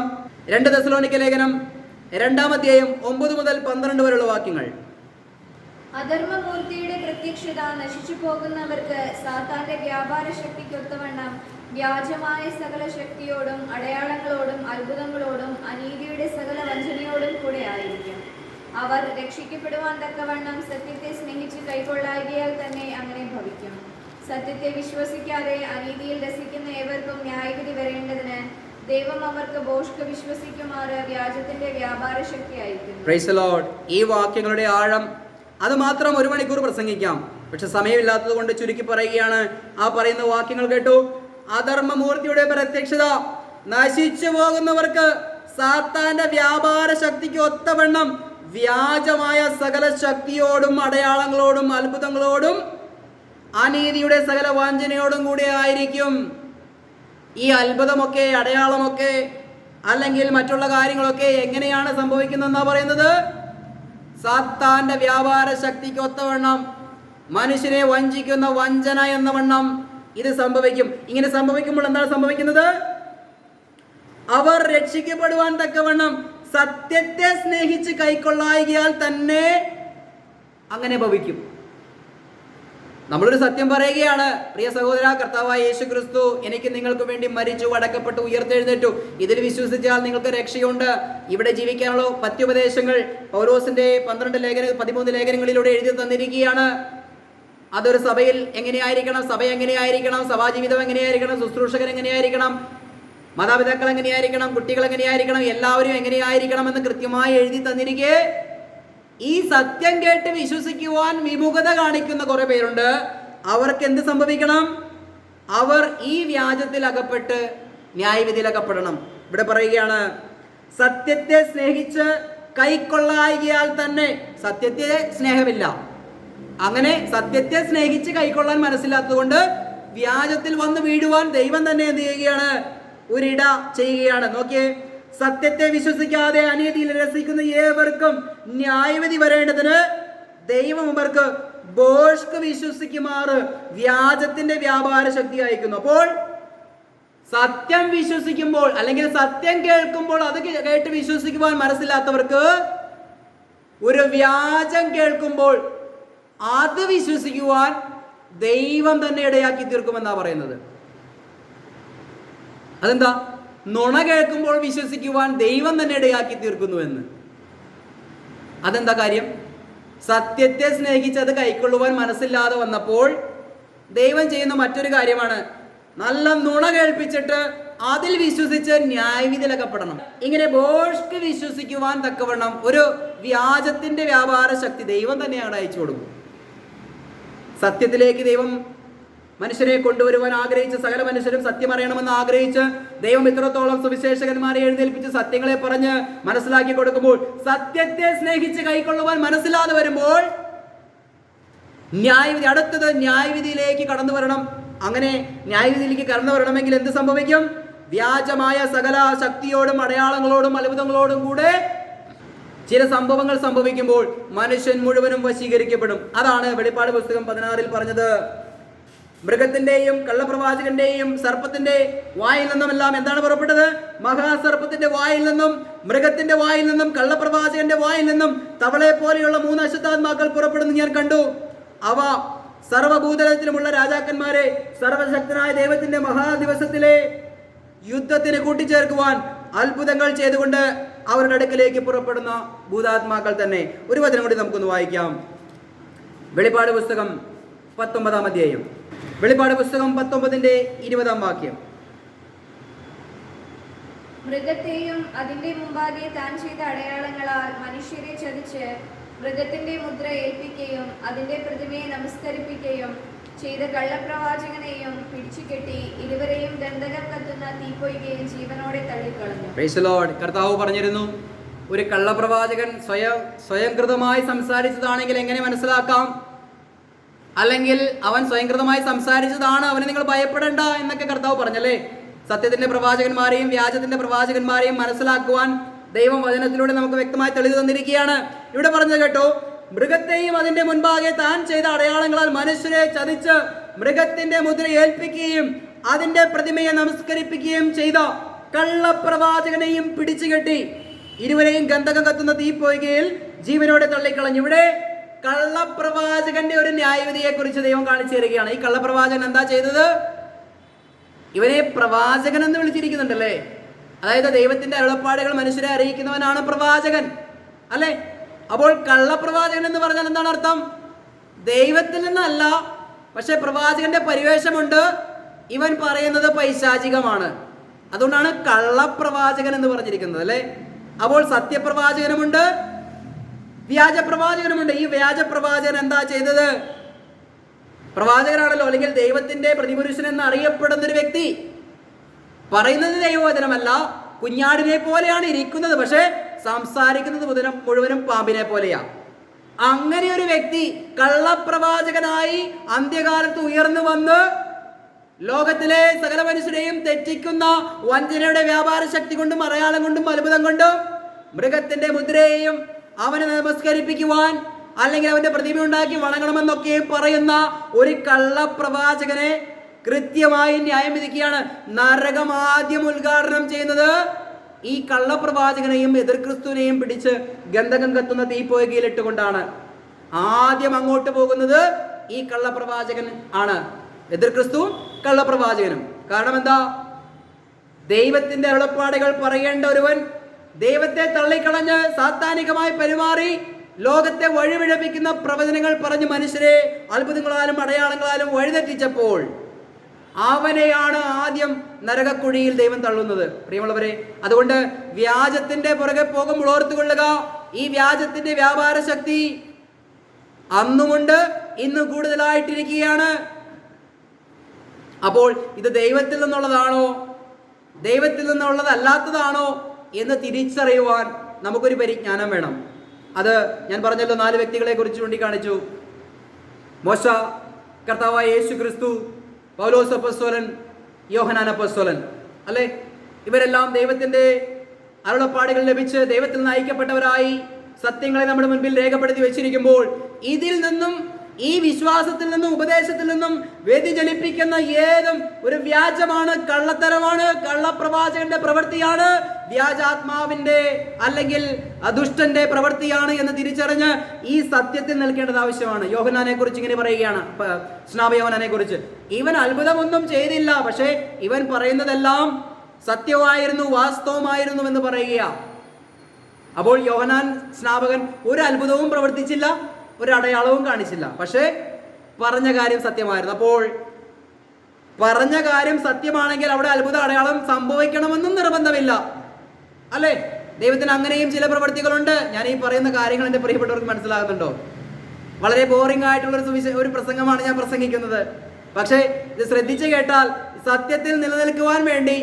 2 തെസ്സലോനിക്ക ലേഖനം 2-ാം അധ്യായം 9 മുതൽ 12 വരെയുള്ള വാക്യങ്ങൾ. അധർമ്മമൂർത്തിയുടെ പ്രത്യക്ഷത നശിച്ചു പോകുന്നവർക്ക് സാത്താന്റെ വ്യാപാര ശക്തിക്കൊത്തവണ്ണം വ്യാജമായ സകല ശക്തിയോടും അടയാളങ്ങളോടും അത്ഭുതങ്ങളോടും അനീതിയുടെ സകല വഞ്ചനയോടും കൂടെ ആയിരിക്കും. അവർ രക്ഷിക്കപ്പെടുവാൻ തക്കവണ്ണം സത്യത്തെ സ്നേഹിച്ച് കൈക്കൊള്ളാകിയാൽ തന്നെ അങ്ങനെ ഭവിക്കും. സത്യത്തെ വിശ്വസിക്കാതെ അനീതിയിൽ രസിക്കുന്ന ഏവർക്കും ന്യായവിധി വരേണ്ടതിന് ദൈവം അവർക്ക് ഭോഷ്ക വിശ്വസിക്കുമാറ് വ്യാജത്തിന്റെ വ്യാപാര ശക്തി അയക്കുന്നു. Praise the Lord. ഈ വാക്യങ്ങളുടെ ആഴം അത് മാത്രം 1 മണിക്കൂർ പ്രസംഗിക്കാം, പക്ഷെ സമയമില്ലാത്തത് കൊണ്ട് ചുരുക്കി പറയുകയാണ്. ആ പറയുന്ന വാക്യങ്ങൾ കേട്ടു. അധർമ്മമൂർത്തിയുടെ പ്രത്യക്ഷത നശിച്ചു പോകുന്നവർക്ക് സാത്താന്റെ വ്യാപാര ശക്തിക്ക് ഒത്തവണ്ണം വ്യാജമായ സകല ശക്തിയോടും അടയാളങ്ങളോടും അത്ഭുതങ്ങളോടും അനീതിയുടെ സകല വാഞ്ചനയോടും കൂടെ ആയിരിക്കും. ഈ അത്ഭുതമൊക്കെ അടയാളമൊക്കെ അല്ലെങ്കിൽ മറ്റുള്ള കാര്യങ്ങളൊക്കെ എങ്ങനെയാണ് സംഭവിക്കുന്നതെന്നാ പറയുന്നത്? സാത്താന്റെ വ്യാപാര ശക്തിക്ക് ഒത്തവണ്ണം മനുഷ്യനെ വഞ്ചിക്കുന്ന വഞ്ചന എന്ന വണ്ണം ഇത് സംഭവിക്കും. ഇങ്ങനെ സംഭവിക്കുമ്പോൾ എന്താണ് സംഭവിക്കുന്നത്? അവർ രക്ഷിക്കപ്പെടുവാൻ തക്കവണ്ണം സത്യത്തെ സ്നേഹിച്ച് കൈക്കൊള്ളായികയാൽ തന്നെ അങ്ങനെ ഭവിക്കും. നമ്മളൊരു സത്യം പറയുകയാണ്, പ്രിയ സഹോദര, കർത്താവായ യേശു ക്രിസ്തു എനിക്ക് നിങ്ങൾക്ക് വേണ്ടി മരിച്ചു, അടക്കപ്പെട്ടു, ഉയർത്തെഴുന്നേറ്റു, ഇതിൽ വിശ്വസിച്ചാൽ നിങ്ങൾക്ക് രക്ഷയുണ്ട്. ഇവിടെ ജീവിക്കാനുള്ള പത്യോപദേശങ്ങൾ പൗലോസിന്റെ 13 ലേഖനങ്ങളിലൂടെ എഴുതി തന്നിരിക്കുകയാണ്. അതൊരു സഭയിൽ എങ്ങനെയായിരിക്കണം, സഭ എങ്ങനെയായിരിക്കണം, സഭാജീവിതം എങ്ങനെയായിരിക്കണം, ശുശ്രൂഷകൻ എങ്ങനെയായിരിക്കണം, മാതാപിതാക്കൾ എങ്ങനെയായിരിക്കണം, കുട്ടികൾ എങ്ങനെയായിരിക്കണം, എല്ലാവരും എങ്ങനെയായിരിക്കണം എന്ന് കൃത്യമായി എഴുതി തന്നിരിക്കെ ഈ സത്യം കേട്ട് വിശ്വസിക്കുവാൻ വിമുഖത കാണിക്കുന്ന കുറെ പേരുണ്ട്. അവർക്ക് എന്ത് സംഭവിക്കണം? അവർ ഈ വ്യാജത്തിൽ അകപ്പെട്ട് ന്യായവിധിയിൽ അകപ്പെടണം. ഇവിടെ പറയുകയാണ്, സത്യത്തെ സ്നേഹിച്ച് കൈക്കൊള്ളായികയാൽ തന്നെ. സത്യത്തെ സ്നേഹമില്ല. അങ്ങനെ സത്യത്തെ സ്നേഹിച്ച് കൈക്കൊള്ളാൻ മനസ്സിലാത്തത് കൊണ്ട് വ്യാജത്തിൽ വന്ന് വീഴുവാൻ ദൈവം തന്നെ എന്ത് ചെയ്യുകയാണ്? ഒരിട ചെയ്യുകയാണ്. നോക്കിയേ, സത്യത്തെ വിശ്വസിക്കാതെ അനീതിയിൽ രസിക്കുന്ന ഏവർക്കും ന്യായവിധി വരേണ്ടതിന് ദൈവം അവർക്ക് ഭോഷ്ക് വിശ്വസിക്കുമാറ് വ്യാജത്തിന്റെ വ്യാപാര ശക്തി അയക്കുന്നു. അപ്പോൾ സത്യം വിശ്വസിക്കുമ്പോൾ അല്ലെങ്കിൽ സത്യം കേൾക്കുമ്പോൾ അത് കേട്ട് വിശ്വസിക്കുവാൻ മനസ്സിലാത്തവർക്ക് ഒരു വ്യാജം കേൾക്കുമ്പോൾ അത് വിശ്വസിക്കുവാൻ ദൈവം തന്നെ ഇടയാക്കി തീർക്കുമെന്നാ പറയുന്നത്. അതെന്താ? നുണ കേൾക്കുമ്പോൾ വിശ്വസിക്കുവാൻ ദൈവം തന്നെ ഇടയാക്കി തീർക്കുന്നു എന്ന്. അതെന്താ കാര്യം? സത്യത്തെ സ്നേഹിച്ച് അത് കൈക്കൊള്ളുവാൻ മനസ്സില്ലാതെ വന്നപ്പോൾ ദൈവം ചെയ്യുന്ന മറ്റൊരു കാര്യമാണ്, നല്ല നുണ കേൾപ്പിച്ചിട്ട് അതിൽ വിശ്വസിച്ച് ന്യായവിധിയിലകപ്പെടണം. ഇങ്ങനെ ഭോഷ്ക് വിശ്വസിക്കുവാൻ തക്കവണ്ണം ഒരു വ്യാജത്തിന്റെ വ്യാപാര ശക്തി ദൈവം തന്നെയാണ് അയച്ചു കൊടുക്കും. സത്യത്തിലേക്ക് ദൈവം മനുഷ്യരെ കൊണ്ടുവരുവാൻ ആഗ്രഹിച്ച് സകല മനുഷ്യരും സത്യം അറിയണമെന്ന് ആഗ്രഹിച്ച് ദൈവം ഇത്രത്തോളം സുവിശേഷകന്മാരെ എഴുന്നേൽപ്പിച്ച് സത്യങ്ങളെ പറഞ്ഞ് മനസ്സിലാക്കി കൊടുക്കുമ്പോൾ സത്യത്തെ സ്നേഹിച്ച് കൈക്കൊള്ളുവാൻ മനസ്സിലാതെ വരുമ്പോൾ ന്യായവിധി, അടുത്തത് ന്യായവിധിയിലേക്ക് കടന്നു വരണം. അങ്ങനെ ന്യായവിധിയിലേക്ക് കടന്നു വരണമെങ്കിൽ എന്ത് സംഭവിക്കും? വ്യാജമായ സകല ശക്തിയോടും അടയാളങ്ങളോടും അത്ഭുതങ്ങളോടും കൂടെ ചില സംഭവങ്ങൾ സംഭവിക്കുമ്പോൾ മനുഷ്യൻ മുഴുവനും വശീകരിക്കപ്പെടും. അതാണ് വെളിപ്പാട് പുസ്തകം 16 പറഞ്ഞത്. മൃഗത്തിന്റെയും കള്ളപ്രവാചകന്റെയും സർപ്പത്തിന്റെ വായിൽ നിന്നുമെല്ലാം എന്താണ് പുറപ്പെട്ടത്? മഹാസർപ്പത്തിന്റെ വായിൽ നിന്നും മൃഗത്തിന്റെ വായിൽ നിന്നും കള്ളപ്രവാചകന്റെ വായിൽ നിന്നും തവളയെ പോലെയുള്ള 3 അശുദ്ധാത്മാക്കൾ പുറപ്പെടുന്നു ഞാൻ കണ്ടു. അവ സർവഭൂതലത്തിലുമുള്ള രാജാക്കന്മാരെ സർവശക്തനായ ദൈവത്തിന്റെ മഹാദിവസത്തിലെ യുദ്ധത്തിന് കൂട്ടിച്ചേർക്കുവാൻ അത്ഭുതങ്ങൾ ചെയ്തുകൊണ്ട് അവരുടെ അടുക്കലേക്ക് പുറപ്പെടുന്ന ഭൂതാത്മാക്കൾ തന്നെ. ഒരു വചനം കൂടി നമുക്കൊന്ന് വായിക്കാം. വെളിപ്പാട് പുസ്തകം 19 അധ്യായം. വെളിപ്പാട് പുസ്തകം 19:20 വാക്യം. മൃഗത്തെയും അതിന്റെ മുമ്പാകെ താൻ ചെയ്ത അടയാളങ്ങളാൽ മനുഷ്യരെ ചതിച്ച് മൃഗത്തിന്റെ മുദ്ര ഏൽപ്പിക്കുകയും അതിന്റെ പ്രതിമയെ നമസ്കരിപ്പിക്കുകയും ചെയ്ത കള്ളപ്രവാചകനെയും പിടിച്ചുകെട്ടി ഇരുവരെയും ദണ്ഡകം കത്തുന്ന തീപ്പൊയ്കയും ജീവനോടെ തള്ളിക്കളഞ്ഞു. Praise the Lord. കർത്താവ് പറഞ്ഞിരുന്നു, ഒരു കള്ളപ്രവാചകൻ സ്വയംകൃതമായി സംസാരിച്ചതാണെങ്കിൽ എങ്ങനെ മനസ്സിലാക്കാം? അല്ലെങ്കിൽ അവൻ സ്വയംകൃതമായി സംസാരിച്ചതാണ്, അവനെ നിങ്ങൾ ഭയപ്പെടേണ്ട എന്നൊക്കെ കർത്താവ് പറഞ്ഞല്ലേ. സത്യത്തിന്റെ പ്രവാചകന്മാരെയും വ്യാജത്തിന്റെ പ്രവാചകന്മാരെയും മനസ്സിലാക്കുവാൻ ദൈവം വചനത്തിലൂടെ നമുക്ക് വ്യക്തമായി തെളിവ് തന്നിരിക്കുകയാണ്. ഇവിടെ പറഞ്ഞത് കേട്ടോ, മൃഗത്തെയും അതിന്റെ മുൻപാകെ താൻ ചെയ്ത അടയാളങ്ങളാൽ മനുഷ്യരെ ചതിച്ച് മൃഗത്തിന്റെ മുദ്ര ഏൽപ്പിക്കുകയും അതിന്റെ പ്രതിമയെ നമസ്കരിപ്പിക്കുകയും ചെയ്ത കള്ളപ്രവാചകനെയും പിടിച്ചുകെട്ടി ഇരുവരെയും ഗന്ധകം കത്തുന്ന തീപ്പൊയ്കയിൽ ജീവനോടെ തള്ളിക്കളഞ്ഞു. ഇവിടെ കള്ളപ്രവാചകന്റെ ഒരു ന്യായവിധിയെ കുറിച്ച് ദൈവം കാണിച്ചു തരികയാണ്. ഈ കള്ളപ്രവാചകൻ എന്താ ചെയ്തത്? ഇവനെ പ്രവാചകൻ എന്ന് വിളിച്ചിരിക്കുന്നുണ്ടല്ലേ. അതായത് ദൈവത്തിന്റെ അരുളപ്പാടുകൾ മനുഷ്യരെ അറിയിക്കുന്നവനാണ് പ്രവാചകൻ അല്ലെ. അപ്പോൾ കള്ളപ്രവാചകൻ എന്ന് പറഞ്ഞാൽ എന്താണ് അർത്ഥം? ദൈവത്തിൽ നിന്നല്ല, പക്ഷെ പ്രവാചകന്റെ പരിവേഷമുണ്ട്. ഇവൻ പറയുന്നത് പൈശാചികമാണ്. അതുകൊണ്ടാണ് കള്ളപ്രവാചകൻ എന്ന് പറഞ്ഞിരിക്കുന്നത് അല്ലെ. അപ്പോൾ സത്യപ്രവാചകനുമുണ്ട്, വ്യാജപ്രവാചകനുമുണ്ട്. ഈ വ്യാജപ്രവാചകൻ എന്താ ചെയ്തത്? പ്രവാചകനാണല്ലോ, അല്ലെങ്കിൽ ദൈവത്തിന്റെ പ്രതിപുരുഷൻ എന്ന് അറിയപ്പെടുന്ന ഒരു വ്യക്തി പറയുന്നത് ദൈവവചനമല്ല, കുഞ്ഞാടിനെ പോലെയാണ് ഇരിക്കുന്നത്, പക്ഷെ സംസാരിക്കുന്നത് മുഴുവനും പാമ്പിനെ പോലെയാ. അങ്ങനെ ഒരു വ്യക്തി കള്ളപ്രവാചകനായി അന്ത്യകാലത്ത് ഉയർന്നു വന്ന് ലോകത്തിലെ സകല മനുഷ്യരെയും തെറ്റിക്കുന്ന വഞ്ചനയുടെ വ്യാപാര ശക്തി കൊണ്ടും അടയാളം കൊണ്ടും അത്ഭുതം കൊണ്ടും മൃഗത്തിന്റെ മുദ്രയെയും അവനെ നമസ്കരിപ്പിക്കുവാൻ അല്ലെങ്കിൽ അവന്റെ പ്രതിമ ഉണ്ടാക്കി വണങ്ങണമെന്നൊക്കെ പറയുന്ന ഒരു കള്ളപ്രവാചകനെ കൃത്യമായി ന്യായം വിധിക്കുകയാണ്. നരകം ആദ്യം ഉദ്ഘാടനം ചെയ്യുന്നത് ഈ കള്ളപ്രവാചകനെയും എതിർ ക്രിസ്തുവിനെയും പിടിച്ച് ഗന്ധകം കത്തുന്ന തീപ്പൊയ്കയിലിട്ടുകൊണ്ടാണ്. ആദ്യം അങ്ങോട്ട് പോകുന്നത് ഈ കള്ളപ്രവാചകൻ ആണ്, എതിർ ക്രിസ്തു കള്ളപ്രവാചകനും. കാരണം എന്താ? ദൈവത്തിന്റെ അരുളപ്പാടുകൾ പറയേണ്ട ഒരുവൻ ദൈവത്തെ തള്ളിക്കളഞ്ഞ് സാത്താനികമായി പെരുമാറി ലോകത്തെ വഴിപിഴപ്പിക്കുന്ന പ്രവചനങ്ങൾ പറഞ്ഞ് മനുഷ്യരെ അത്ഭുതങ്ങളാലും അടയാളങ്ങളാലും വഴിതെറ്റിച്ചപ്പോൾ അവനെയാണ് ആദ്യം നരകക്കുഴിയിൽ ദൈവം തള്ളുന്നത്. പ്രിയമുള്ളവരെ, അതുകൊണ്ട് വ്യാജത്തിന്റെ പുറകെ പോകുമ്പോൾ ഓർത്തുകൊള്ളുക, ഈ വ്യാജത്തിന്റെ വ്യാപാര ശക്തി അന്നുമുണ്ട്, ഇന്ന് കൂടുതലായിട്ടിരിക്കുകയാണ്. അപ്പോൾ ഇത് ദൈവത്തിൽ നിന്നുള്ളതാണോ ദൈവത്തിൽ നിന്നുള്ളതല്ലാത്തതാണോ എന്ന് തിരിച്ചറിയുവാൻ നമുക്കൊരു പരിജ്ഞാനം വേണം. അത് ഞാൻ പറഞ്ഞല്ലോ, 4 വ്യക്തികളെ കുറിച്ച് ചൂണ്ടിക്കാണിച്ചു. മോശ, കർത്താവായ യേശു ക്രിസ്തു, പൗലോസ് അപ്പോസ്തലൻ, യോഹന്നാൻ അപ്പോസ്തലൻ, അല്ലേ? ഇവരെല്ലാം ദൈവത്തിന്റെ അരുളപ്പാടുകൾ ലഭിച്ച് ദൈവത്തിൽ നയിക്കപ്പെട്ടവരായി സത്യങ്ങളെ നമ്മുടെ മുൻപിൽ രേഖപ്പെടുത്തി വെച്ചിരിക്കുമ്പോൾ ഇതിൽ നിന്നും, ഈ വിശ്വാസത്തിൽ നിന്നും ഉപദേശത്തിൽ നിന്നും വ്യതിചലിപ്പിക്കുന്ന ഏതും ഒരു വ്യാജമാണ്, കള്ളത്തരമാണ്, കള്ളപ്രവാചകന്റെ പ്രവൃത്തിയാണ്, വ്യാജാത്മാവിന്റെ അല്ലെങ്കിൽ ദുഷ്ടന്റെ പ്രവൃത്തിയാണ് എന്ന് തിരിച്ചറിഞ്ഞ് ഈ സത്യത്തിൽ നിൽക്കേണ്ടത് ആവശ്യമാണ്. യോഹന്നാനെ കുറിച്ച് ഇങ്ങനെ പറയുകയാണ്, സ്നാപക യോഹന്നാനെ കുറിച്ച്, ഇവൻ അത്ഭുതമൊന്നും ചെയ്തില്ല, പക്ഷേ ഇവൻ പറയുന്നതെല്ലാം സത്യമായിരുന്നു, വാസ്തവമായിരുന്നു എന്ന് പറയുക. അപ്പോൾ യോഹന്നാൻ സ്നാപകൻ ഒരു അത്ഭുതവും പ്രവർത്തിച്ചില്ല, ഒരു അടയാളവും കാണിച്ചില്ല, പക്ഷേ പറഞ്ഞ കാര്യം സത്യമായിരുന്നു. അപ്പോൾ പറഞ്ഞ കാര്യം സത്യമാണെങ്കിൽ അവിടെ അത്ഭുത അടയാളം സംഭവിക്കണമെന്നും നിർബന്ധമില്ല, അല്ലേ? ദൈവത്തിന് അങ്ങനെയും ചില പ്രവൃത്തികളുണ്ട്. ഞാൻ ഈ പറയുന്ന കാര്യങ്ങൾ എൻ്റെ പ്രിയപ്പെട്ടവർക്ക് മനസ്സിലാകുന്നുണ്ടോ? വളരെ ബോറിംഗ് ആയിട്ടുള്ള ഒരു പ്രസംഗമാണ് ഞാൻ പ്രസംഗിക്കുന്നത്. പക്ഷേ ഇത് ശ്രദ്ധിച്ച് കേട്ടാൽ സത്യത്തിൽ നിലനിൽക്കുവാൻ വേണ്ടി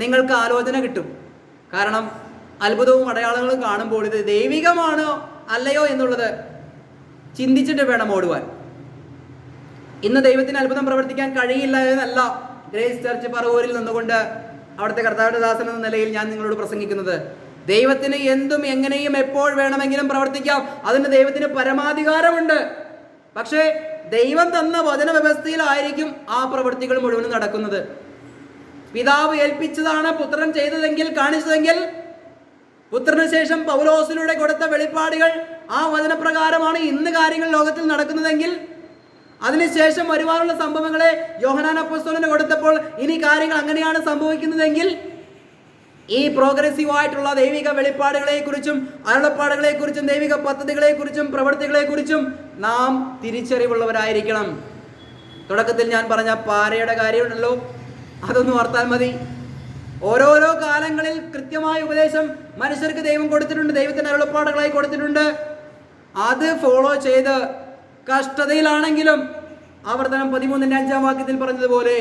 നിങ്ങൾക്ക് ആലോചന കിട്ടും. കാരണം അത്ഭുതവും അടയാളങ്ങളും കാണുമ്പോൾ ഇത് ദൈവികമാണോ അല്ലയോ എന്നുള്ളത് ചിന്തിച്ചിട്ട് വേണം ഓടുവാൻ. ഇന്ന് ദൈവത്തിന് അത്ഭുതം പ്രവർത്തിക്കാൻ കഴിയില്ല എന്നല്ല ഗ്രേസ് ചർച്ച് പറവൂരിൽ നിന്നുകൊണ്ട് അവിടുത്തെ കർത്താവിന്റെ ദാസൻ എന്ന നിലയിൽ ഞാൻ നിങ്ങളോട് പ്രസംഗിക്കുന്നത്. ദൈവത്തിന് എന്തും എങ്ങനെയും എപ്പോൾ വേണമെങ്കിലും പ്രവർത്തിക്കാം, അതിന് ദൈവത്തിന് പരമാധികാരമുണ്ട്. പക്ഷേ ദൈവം തന്ന വചന വ്യവസ്ഥയിലായിരിക്കും ആ പ്രവൃത്തികൾ മുഴുവനും നടക്കുന്നത്. പിതാവ് ഏൽപ്പിച്ചതാണ് പുത്രൻ ചെയ്തതെങ്കിൽ, കാണിച്ചതെങ്കിൽ, പുത്രന് ശേഷം പൗലോസിലൂടെ കൊടുത്ത വെളിപ്പാടുകൾ ആ വചനപ്രകാരമാണ് ഇന്ന് കാര്യങ്ങൾ ലോകത്തിൽ നടക്കുന്നതെങ്കിൽ, അതിനുശേഷം വരുവാനുള്ള സംഭവങ്ങളെ യോഹന്നാൻ അപ്പോസ്തലന് കൊടുത്തപ്പോൾ ഇനി കാര്യങ്ങൾ അങ്ങനെയാണ് സംഭവിക്കുന്നതെങ്കിൽ, ഈ പ്രോഗ്രസീവ് ആയിട്ടുള്ള ദൈവിക വെളിപ്പാടുകളെക്കുറിച്ചും അരുളപ്പാടുകളെക്കുറിച്ചും ദൈവിക പദ്ധതികളെക്കുറിച്ചും പ്രവൃത്തികളെക്കുറിച്ചും നാം തിരിച്ചറിവുള്ളവരായിരിക്കണം. തുടക്കത്തിൽ ഞാൻ പറഞ്ഞ പാരയുടെ കാര്യമുണ്ടല്ലോ, അതൊന്നും ഓർത്താൽ മതി. ഓരോരോ കാലങ്ങളിൽ കൃത്യമായ ഉപദേശം മനുഷ്യർക്ക് ദൈവം കൊടുത്തിട്ടുണ്ട്, ദൈവത്തിൻ്റെ അരുളപ്പാടുകളായി കൊടുത്തിട്ടുണ്ട്. അത് ഫോളോ ചെയ്ത് കഷ്ടതയിലാണെങ്കിലും ആവർത്തനം 13-5 വാക്യത്തിൽ പറഞ്ഞതുപോലെ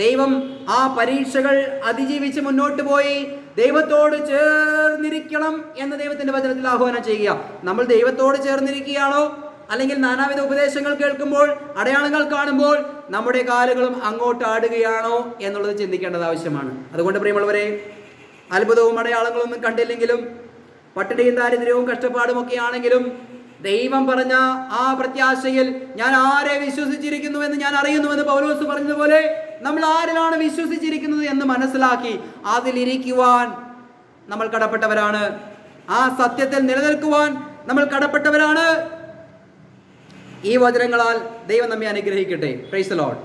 ദൈവം ആ പരീക്ഷകൾ അതിജീവിച്ച് മുന്നോട്ട് പോയി ദൈവത്തോട് ചേർന്നിരിക്കണം എന്ന് ദൈവത്തിൻ്റെ വചനത്തിൽ ആഹ്വാനം ചെയ്യുക. നമ്മൾ ദൈവത്തോട് ചേർന്നിരിക്കുകയാണോ, അല്ലെങ്കിൽ നാനാവിധ ഉപദേശങ്ങൾ കേൾക്കുമ്പോൾ, അടയാളങ്ങൾ കാണുമ്പോൾ നമ്മുടെ കാലുകളും അങ്ങോട്ട് ആടുകയാണോ എന്നുള്ളത് ചിന്തിക്കേണ്ടത് ആവശ്യമാണ്. അതുകൊണ്ട് പ്രിയമുള്ളവരെ, അത്ഭുതവും അടയാളങ്ങളൊന്നും കണ്ടില്ലെങ്കിലും, പട്ടിണിയും ദാരിദ്ര്യവും കഷ്ടപ്പാടും ഒക്കെ ആണെങ്കിലും, ദൈവം പറഞ്ഞ ആ പ്രത്യാശയിൽ ഞാൻ ആരെ വിശ്വസിച്ചിരിക്കുന്നു എന്ന് ഞാൻ അറിയുന്നുവെന്ന് പൗലോസ് പറഞ്ഞതുപോലെ നമ്മൾ ആരിലാണ് വിശ്വസിച്ചിരിക്കുന്നത് എന്ന് മനസ്സിലാക്കി അതിലിരിക്കുവാൻ നമ്മൾ കടപ്പെട്ടവരാണ്. ആ സത്യത്തിൽ നിലനിൽക്കുവാൻ നമ്മൾ കടപ്പെട്ടവരാണ്. ഈ വചനങ്ങളാൽ ദൈവം നമ്മെ അനുഗ്രഹിക്കട്ടെ. Praise the Lord.